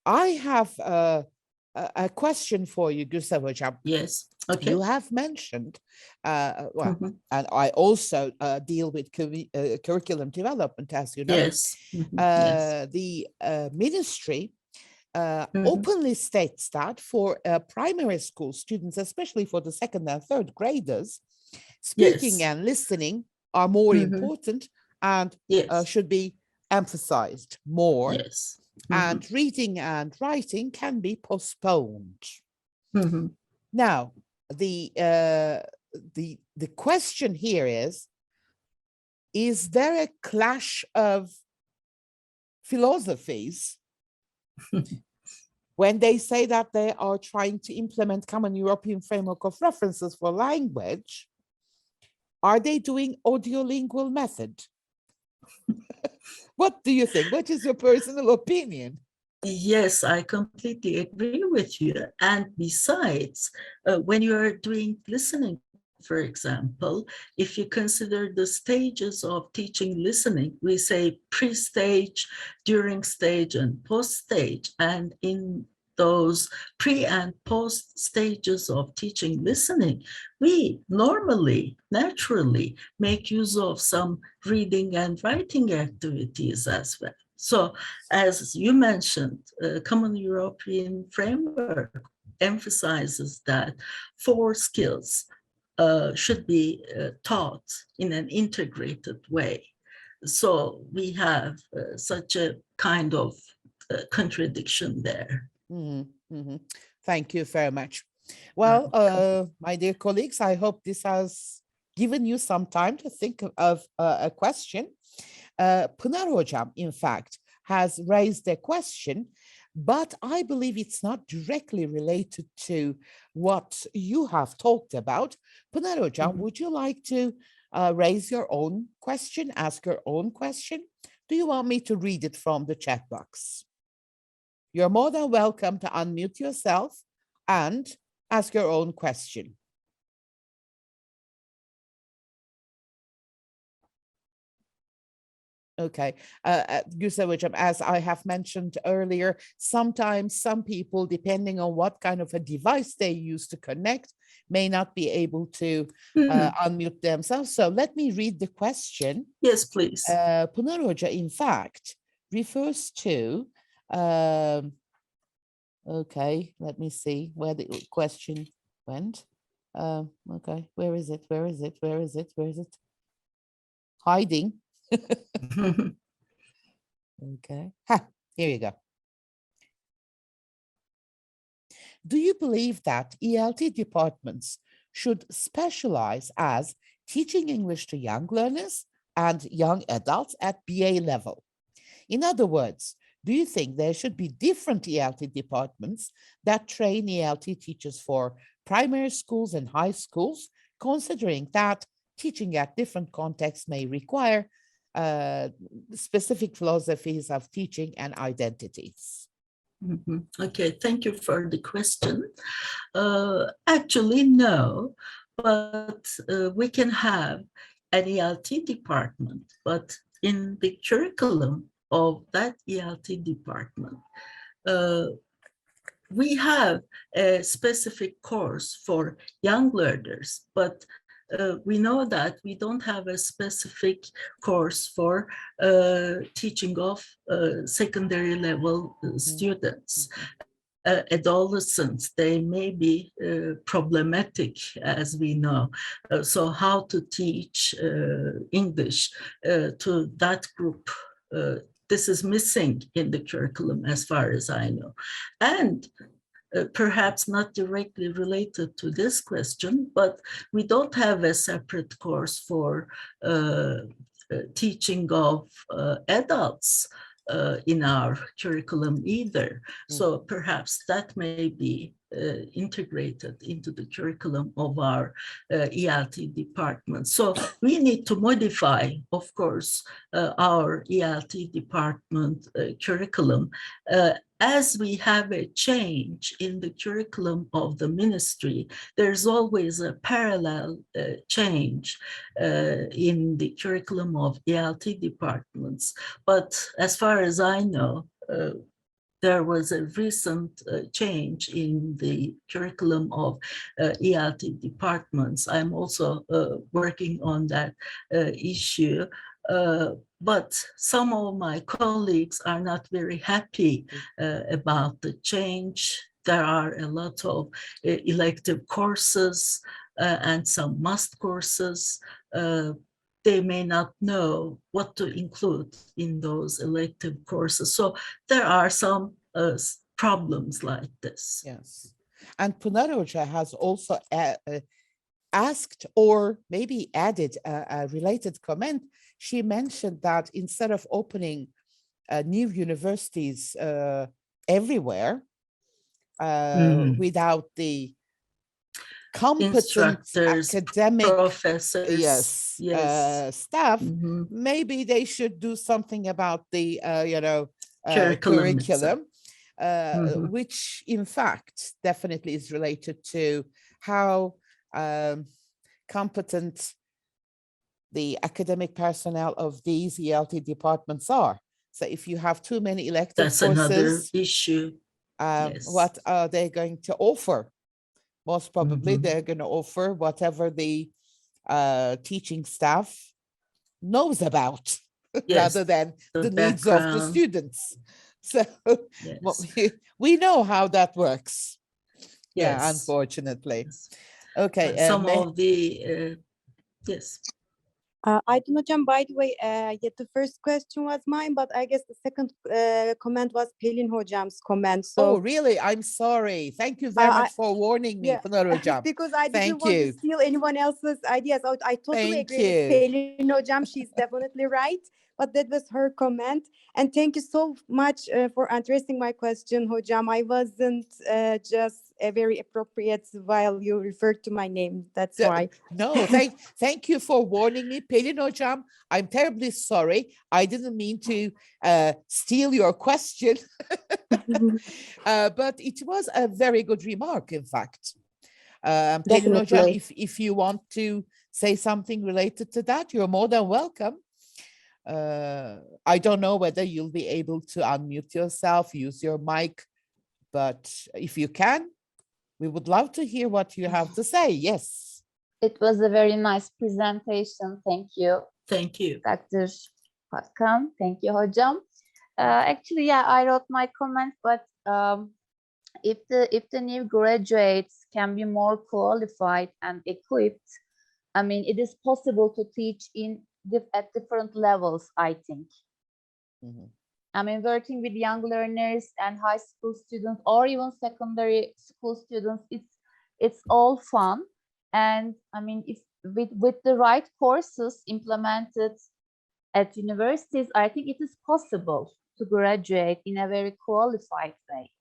I have a question for you, Gülsev Hocam. Yes. Okay. You have mentioned, and I also deal with curriculum development, as you know. Yes. The ministry openly states that for primary school students, especially for the second and third graders, speaking and listening are more important and should be emphasized more. Yes. And reading and writing can be postponed. Now, the question here is there a clash of philosophies when they say that they are trying to implement common European framework of references for language? Are they doing audiolingual method? What do you think? What is your personal opinion? Yes, I completely agree with you. And besides, when you're doing listening, for example, if you consider the stages of teaching listening, we say pre-stage, during stage, and post-stage. And in those pre and post stages of teaching listening, we normally, naturally make use of some reading and writing activities as well. So as you mentioned, Common European Framework emphasizes that 4 skills should be taught in an integrated way. So we have such a kind of contradiction there. Thank you very much. Well, my dear colleagues, I hope this has given you some time to think of a question. Pınar Hocam, in fact, has raised a question, but I believe it's not directly related to what you have talked about. Pınar Hocam, would you like to raise your own question, ask your own question? Do you want me to read it from the chat box? You're more than welcome to unmute yourself and ask your own question. Okay, Gülsev Hocam, as I have mentioned earlier, sometimes some people, depending on what kind of a device they use to connect, may not be able to unmute themselves. So let me read the question. Yes, please. Pınar Hoca, in fact, refers to, okay, let me see where the question went. Okay, where is it? Where is it? Where is it? Where is it? Hiding. Okay, here you go. Do you believe that ELT departments should specialize as teaching English to young learners and young adults at BA level? In other words, do you think there should be different ELT departments that train ELT teachers for primary schools and high schools, considering that teaching at different contexts may require specific philosophies of teaching and identities? Okay, thank you for the question. Actually, no, but we can have an ELT department, but in the curriculum of that ELT department, we have a specific course for young learners, but we know that we don't have a specific course for teaching of secondary level students. Adolescents, they may be problematic, as we know. So how to teach English to that group, this is missing in the curriculum as far as I know. And perhaps not directly related to this question, but we don't have a separate course for teaching of adults in our curriculum either. So perhaps that may be integrated into the curriculum of our ELT department. So we need to modify, of course, our ELT department curriculum as we have a change in the curriculum of the ministry. There's always a parallel change in the curriculum of ELT departments. But as far as I know, there was a recent change in the curriculum of ELT departments. I'm also working on that issue. But some of my colleagues are not very happy about the change. There are a lot of elective courses and some must courses. They may not know what to include in those elective courses. So there are some problems like this. Yes. And Pınar Hoca has also asked, or maybe added a related comment. She mentioned that instead of opening new universities everywhere without the competent academic professors, staff, maybe they should do something about the curriculum, which in fact definitely is related to how competent the academic personnel of these ELT departments are. So if you have too many elective courses, another issue. What are they going to offer? Most probably they're going to offer whatever the teaching staff knows about, rather than the needs of the students. So we know how that works. Yeah, unfortunately. Okay. Some of the, Aydın Hocam, by the way, yeah, the first question was mine, but I guess the second comment was Pelin Hocam's comment. So, Oh, really? I'm sorry. Thank you very much for warning me, yeah, Pınar Hocam. because I didn't Thank want to you. steal anyone else's ideas. I totally Thank agree with you. Pelin Hocam. She's definitely right, but that was her comment. And thank you so much for addressing my question, Hocam. I wasn't just very appropriate while you referred to my name. That's why. No, thank you for warning me, Pelin Hocam. I'm terribly sorry. I didn't mean to steal your question, but it was a very good remark, in fact. Pelin Hocam, if you want to say something related to that, you're more than welcome. I don't know whether you'll be able to unmute yourself, use your mic, but if you can, we would love to hear what you have to say. Yes. It was a very nice presentation. Thank you. Thank you. Dr. Pakkan. Thank you, Hocam. Actually, yeah, I wrote my comment, but if the new graduates can be more qualified and equipped, I mean, it is possible to teach at different levels, I think. Mm-hmm. I mean, working with young learners and high school students or even secondary school students, it's all fun. And I mean, if with the right courses implemented at universities, I think it is possible to graduate in a very qualified way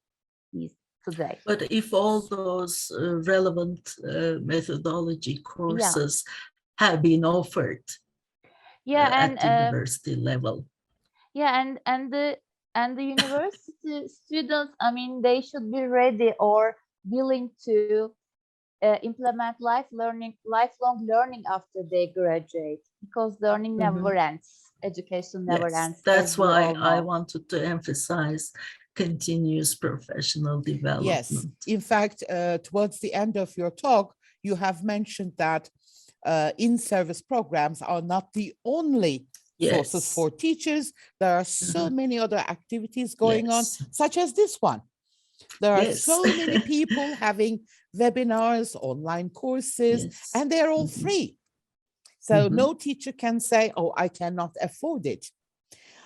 today. But if all those relevant methodology courses have been offered at the university level. Yeah, and the university students, I mean, they should be ready or willing to implement lifelong learning after they graduate, because learning never ends. Education never ends. That's why I wanted to emphasize continuous professional development. Yes, in fact, towards the end of your talk, you have mentioned that in-service programs are not the only sources for teachers. There are so many other activities going on, such as this one. There are so many people having webinars, online courses, and they're all free. So no teacher can say, oh, I cannot afford it.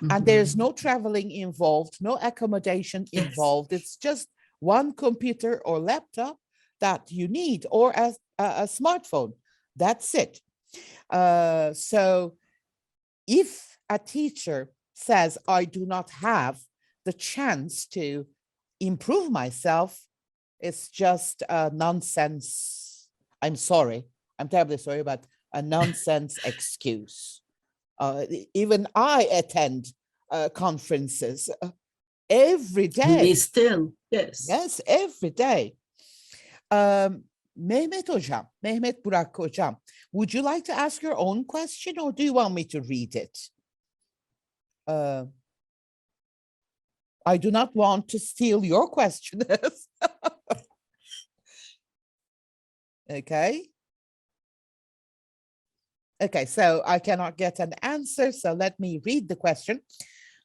And there's no traveling involved, no accommodation involved. It's just one computer or laptop that you need, or a smartphone. That's it. So if a teacher says, I do not have the chance to improve myself, it's just a nonsense. I'm sorry. I'm terribly sorry, but a nonsense excuse. Even I attend conferences every day. We still, Yes, every day. Mehmet Hocam, Mehmet Burak Hocam, would you like to ask your own question, or do you want me to read it? I do not want to steal your question. Okay. Okay, so I cannot get an answer, so let me read the question.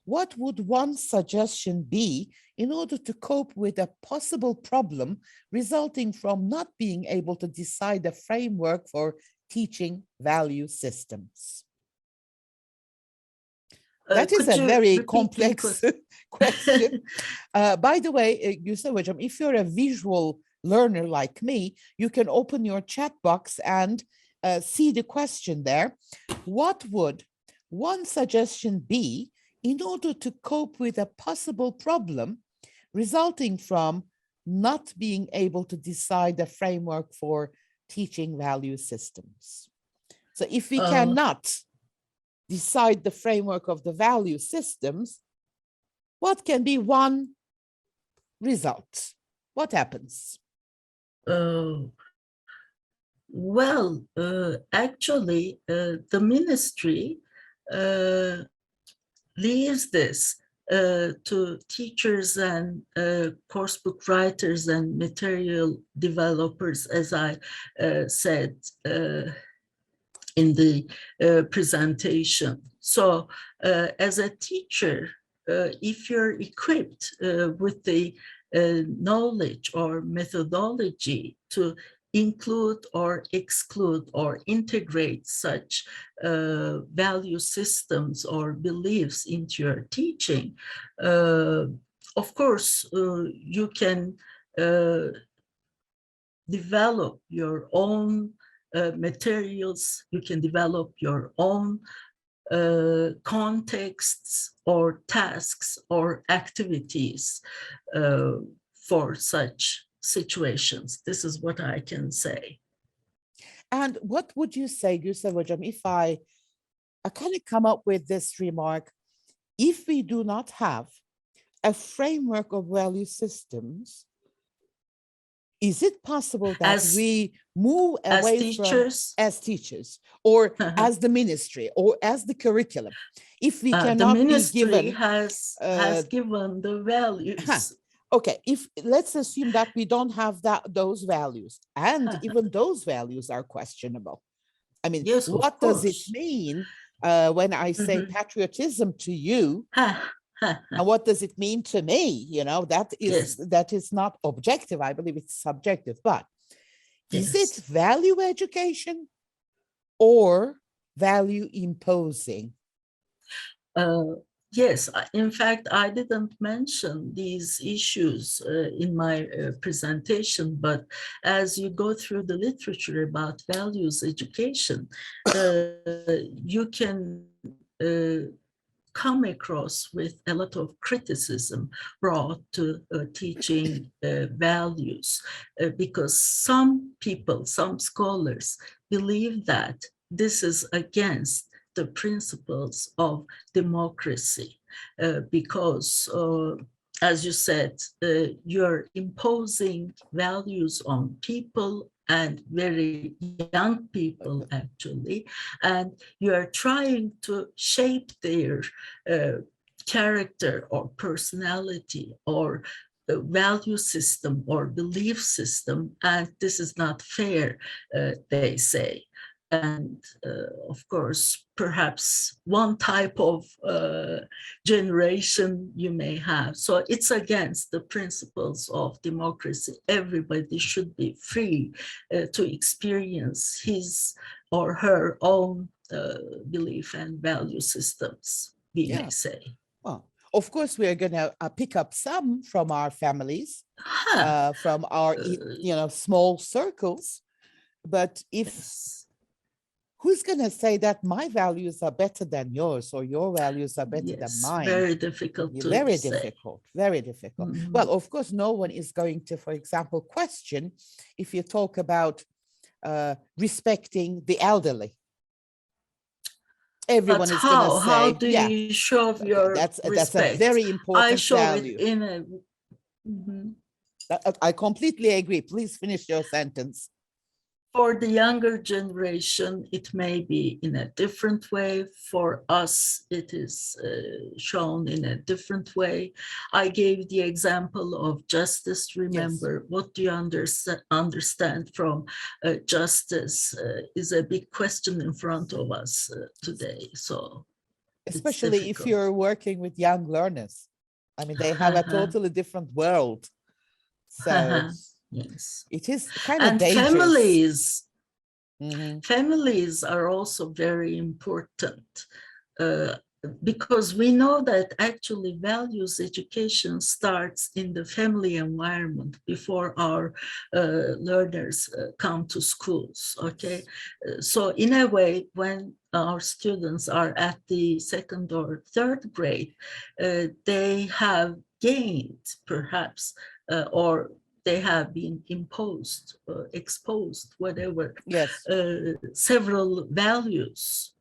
What would one suggestion be in order to cope with a possible problem resulting from not being able to decide a framework for teaching value systems? That is a very complex question. By the way, Gülsev Hocam, if you're a visual learner like me, you can open your chat box and see the question there. What would one suggestion be in order to cope with a possible problem resulting from not being able to decide a framework for teaching value systems? So if we cannot decide the framework of the value systems, what can be one result? What happens? Well, actually, the ministry leaves this to teachers and course book writers and material developers, as I said in the presentation. So as a teacher, if you're equipped with the knowledge or methodology to include or exclude or integrate such value systems or beliefs into your teaching, of course, you can develop your own materials, you can develop your own contexts or tasks or activities for such situations. This is what I can say. And what would you say, Gülsev Hocam, if I kind of come up with this remark, if we do not have a framework of value systems, is it possible that we move away as teachers or as the ministry or as the curriculum, if we cannot the ministry be given has given the values. Okay, if let's assume that we don't have those values, and even those values are questionable. I mean, yes, what does it mean when I say patriotism to you? And what does it mean to me? You know, that is not objective. I believe it's subjective. But is it value education or value imposing? Yes, in fact, I didn't mention these issues in my presentation, but as you go through the literature about values education, you can come across with a lot of criticism brought to teaching values, because some people, some scholars believe that this is against the principles of democracy, because as you said, you're imposing values on people, and very young people actually, and you are trying to shape their character or personality or value system or belief system, and this is not fair, they say. And of course, perhaps one type of generation you may have. So it's against the principles of democracy. Everybody should be free to experience his or her own belief and value systems, we may say. Well, of course, we're going to pick up some from our families, from our small circles. But who's going to say that my values are better than yours or your values are better than mine? Very difficult to very say. difficult, very difficult. Well, of course, no one is going to, for example, question if you talk about respecting the elderly. Everyone is going to say, how do you show your respect? That's a very important I show value. it in a... I completely agree. Please finish your sentence. For the younger generation, it may be in a different way. For us, it is shown in a different way. I gave the example of justice. Remember, what do you understand from justice is a big question in front of us today. So, especially if you're working with young learners. I mean, they have a totally different world. So yes, it is kind of dangerous. And families are also very important, because we know that actually values education starts in the family environment before our learners come to schools, okay? So in a way, when our students are at the 2nd or 3rd grade, they have gained perhaps, or they have been imposed, exposed, whatever, several values.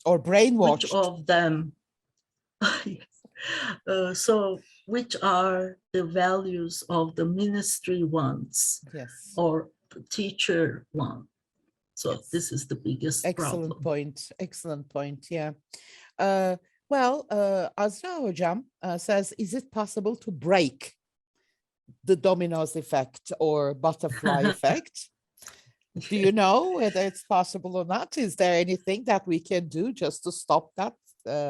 Or brainwashed. Which of them, so which are the values of the ministry ones, or the teacher one? So this is the biggest excellent problem. Excellent point, yeah. Well, Azra Hocam says, is it possible to break the dominoes effect or butterfly effect? Do you know whether it's possible or not? Is there anything that we can do just to stop that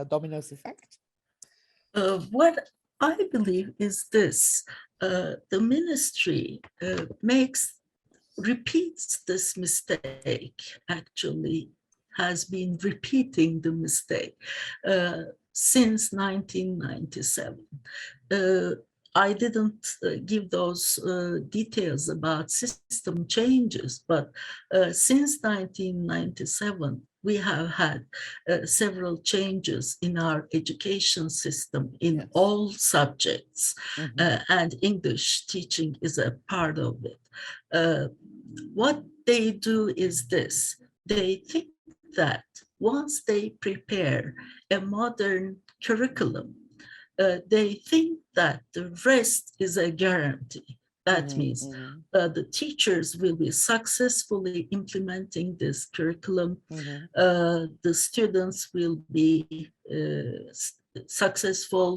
dominoes effect? What I believe is this: the ministry makes repeats this mistake, actually has been repeating the mistake since 1997. I didn't give those details about system changes, but since 1997, we have had several changes in our education system in Yes. all subjects, Mhm. and English teaching is a part of it. What they do is this: they think that once they prepare a modern curriculum, they think that the rest is a guarantee. That Mhm, means mhm, the teachers will be successfully implementing this curriculum. mhm. The students will be successful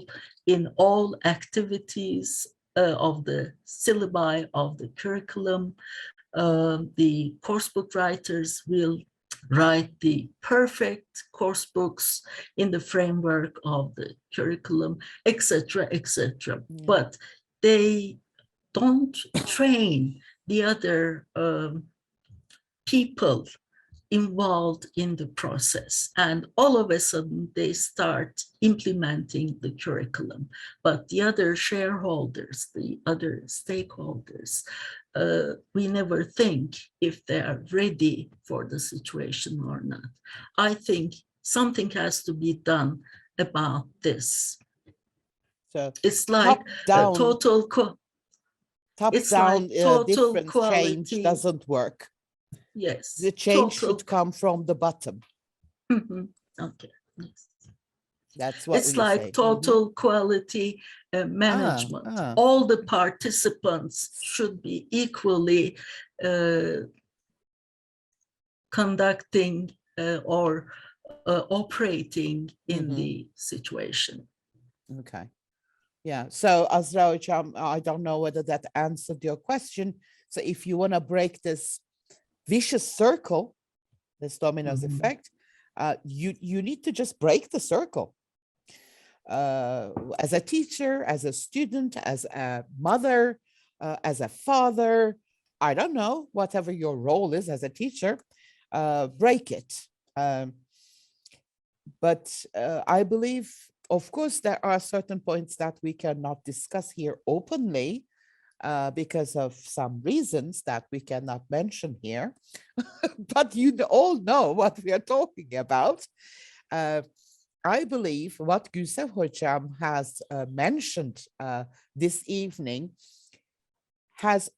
in all activities of the syllabi of the curriculum. The coursebook writers will write the perfect course books in the framework of the curriculum, etc., etc. Yeah. But they don't train the other people involved in the process. And all of a sudden, they start implementing the curriculum. But the other shareholders, the other stakeholders, we never think if they are ready for the situation or not. I think something has to be done about this. So It's like top it's down like total difference change quality. doesn't work. Yes, The change should come from the bottom. Okay, yes. That's what It's you like say. total quality management. Ah. All the participants should be equally conducting or operating in Mhm. the situation. Okay. Yeah. So Azra Hocam, I don't know whether that answered your question. So if you want to break this vicious circle, this dominoes Mhm. effect, you need to just break the circle. As a teacher, as a student, as a mother, as a father, I don't know, whatever your role is as a teacher, break it. But I believe, of course, there are certain points that we cannot discuss here openly because of some reasons that we cannot mention here. But you all know what we are talking about. I believe what Gülsev Hocam has mentioned this evening has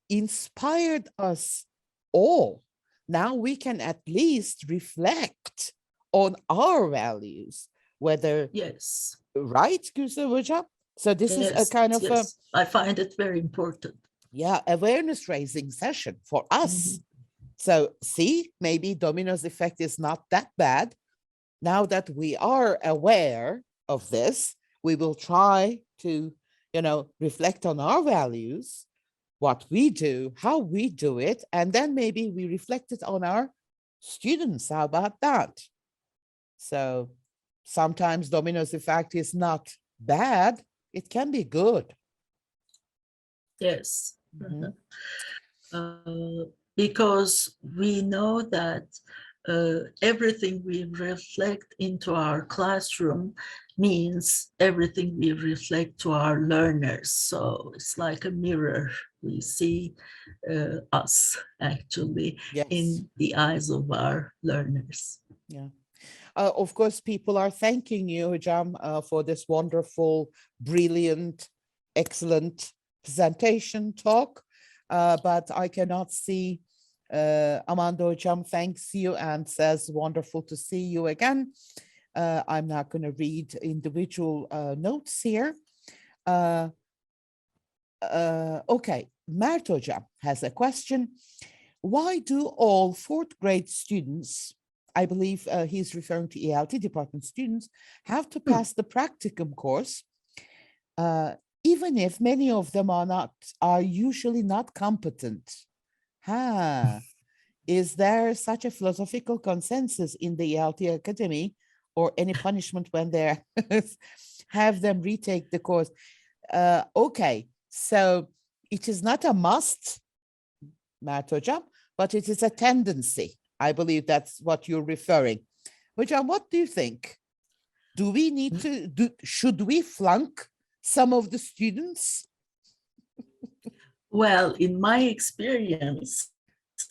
inspired us all. Now we can at least reflect on our values, whether, Yes, right, Gülsev Hocam? So this is a yes, kind of yes. I find it very important. awareness raising session for us. So see, maybe dominoes effect is not that bad. Now that we are aware of this, we will try to, reflect on our values, what we do, how we do it, and then maybe we reflect it on our students. How about that? So sometimes dominoes effect is not bad. It can be good. Yes. Mhm. Because we know that everything we reflect into our classroom means everything we reflect to our learners. So it's like a mirror. We see us actually Yes. in the eyes of our learners. Yeah. Of course, people are thanking you, Hocam, for this wonderful, brilliant, excellent presentation talk. But I cannot see Amanda Hocam thanks you and says, wonderful to see you again. I'm not going to read individual notes here. Okay, Mert Hocam has a question. Why do all fourth grade students, I believe he's referring to ELT department students, have to pass the practicum course, even if many of them are usually not competent? Is there such a philosophical consensus in the ELT Academy, or any punishment when they have them retake the course? Okay, so it is not a must, Mert Hocam, but it is a tendency. I believe that's what you're referring. Hocam, what do you think? Do we need to, should we flunk some of the students? Well, in my experience,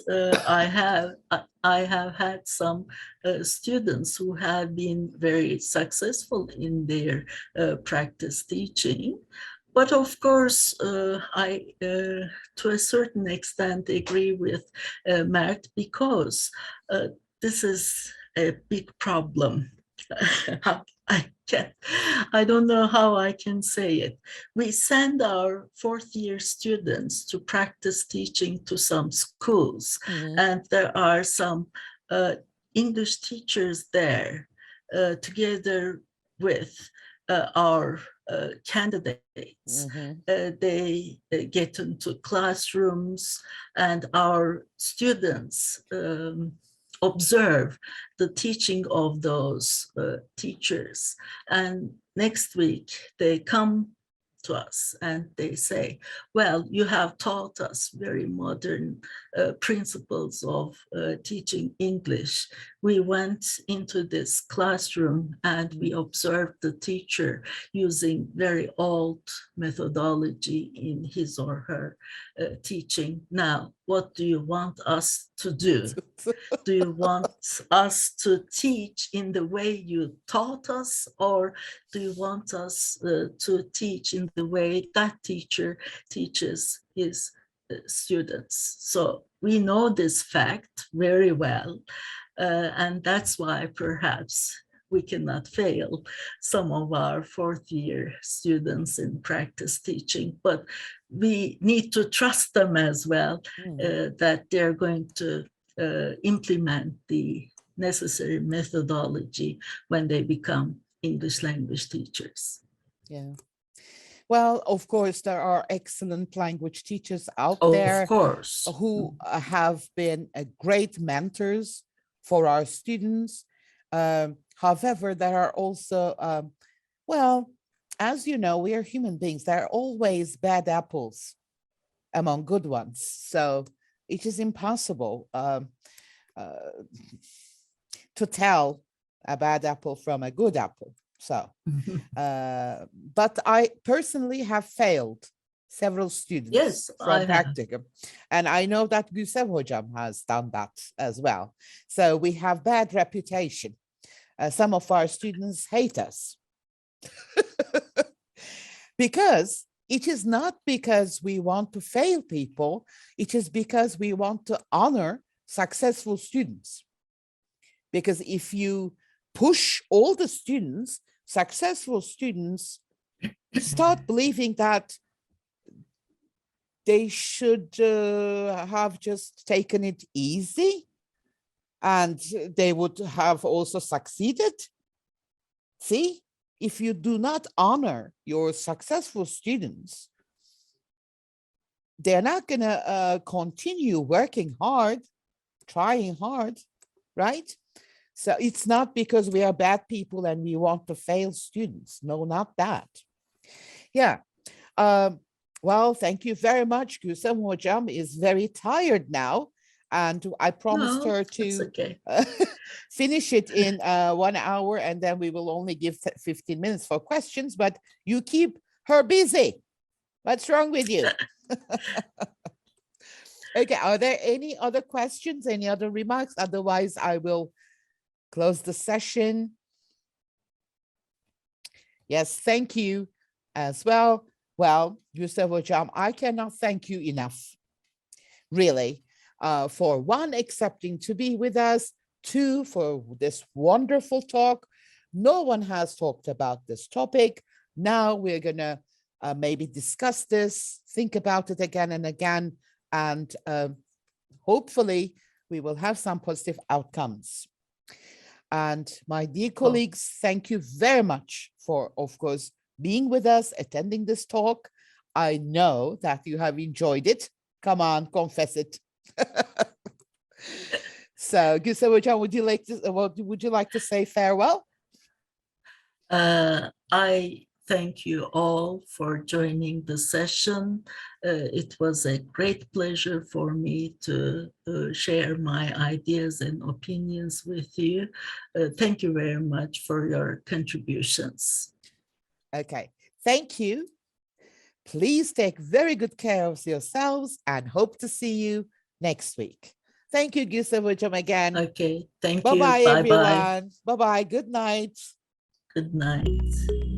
I have had some students who have been very successful in their practice teaching. But of course, I, to a certain extent, agree with Mert, because this is a big problem. I don't know how I can say it. We send our fourth-year students to practice teaching to some schools, and there are some English teachers there together with our candidates. They get into classrooms, and our students observe the teaching of those teachers. And next week they come to us and they say, well, you have taught us very modern principles of teaching English. We went into this classroom and we observed the teacher using very old methodology in his or her teaching. Now, what do you want us to do? Do you want us to teach in the way you taught us, or do you want us to teach in the way that teacher teaches his students? So we know this fact very well, and that's why perhaps we cannot fail some of our fourth-year students in practice teaching, but we need to trust them as well, that they're going to implement the necessary methodology when they become English language teachers. Yeah. Well, of course, there are excellent language teachers out Of there course. who have been great mentors for our students. However, there are also, well, as you know, we are human beings. There are always bad apples among good ones. So it is impossible to tell a bad apple from a good apple. So, but I personally have failed several students Yes, from practicum. And I know that Gülsev Hocam has done that as well. So we have bad reputation. Some of our students hate us. Because it is not because we want to fail people, it is because we want to honor successful students. Because if you push all the students, successful students start believing that they should have just taken it easy and they would have also succeeded. See, if you do not honor your successful students, they're not going to continue working hard, trying hard, right? So it's not because we are bad people and we want to fail students. No, not that. Yeah. Well, thank you very much. Gülsev Hocam is very tired now. And I promised her to finish it in 1 hour, and then we will only give 15 minutes for questions, but you keep her busy. What's wrong with you? Okay, are there any other questions, any other remarks? Otherwise, I will close the session. Yes, thank you as well. Well, Gülsev Hocam, I cannot thank you enough, really, for one, accepting to be with us, two, for this wonderful talk. No one has talked about this topic. Now we're gonna maybe discuss this, think about it again and again, and hopefully we will have some positive outcomes. And my dear colleagues, thank you very much for, of course, being with us, attending this talk. I know that you have enjoyed it. Come on, confess it. So, Gülsev Hocam, would you like to say farewell? I thank you all for joining the session. It was a great pleasure for me to share my ideas and opinions with you. Thank you very much for your contributions. Okay, thank you. Please take very good care of yourselves and hope to see you next week. Thank you, Gülsev Hocam, again. Okay, thank you. Bye-bye, Bye-bye. everyone. Bye-bye. Good night. Good night.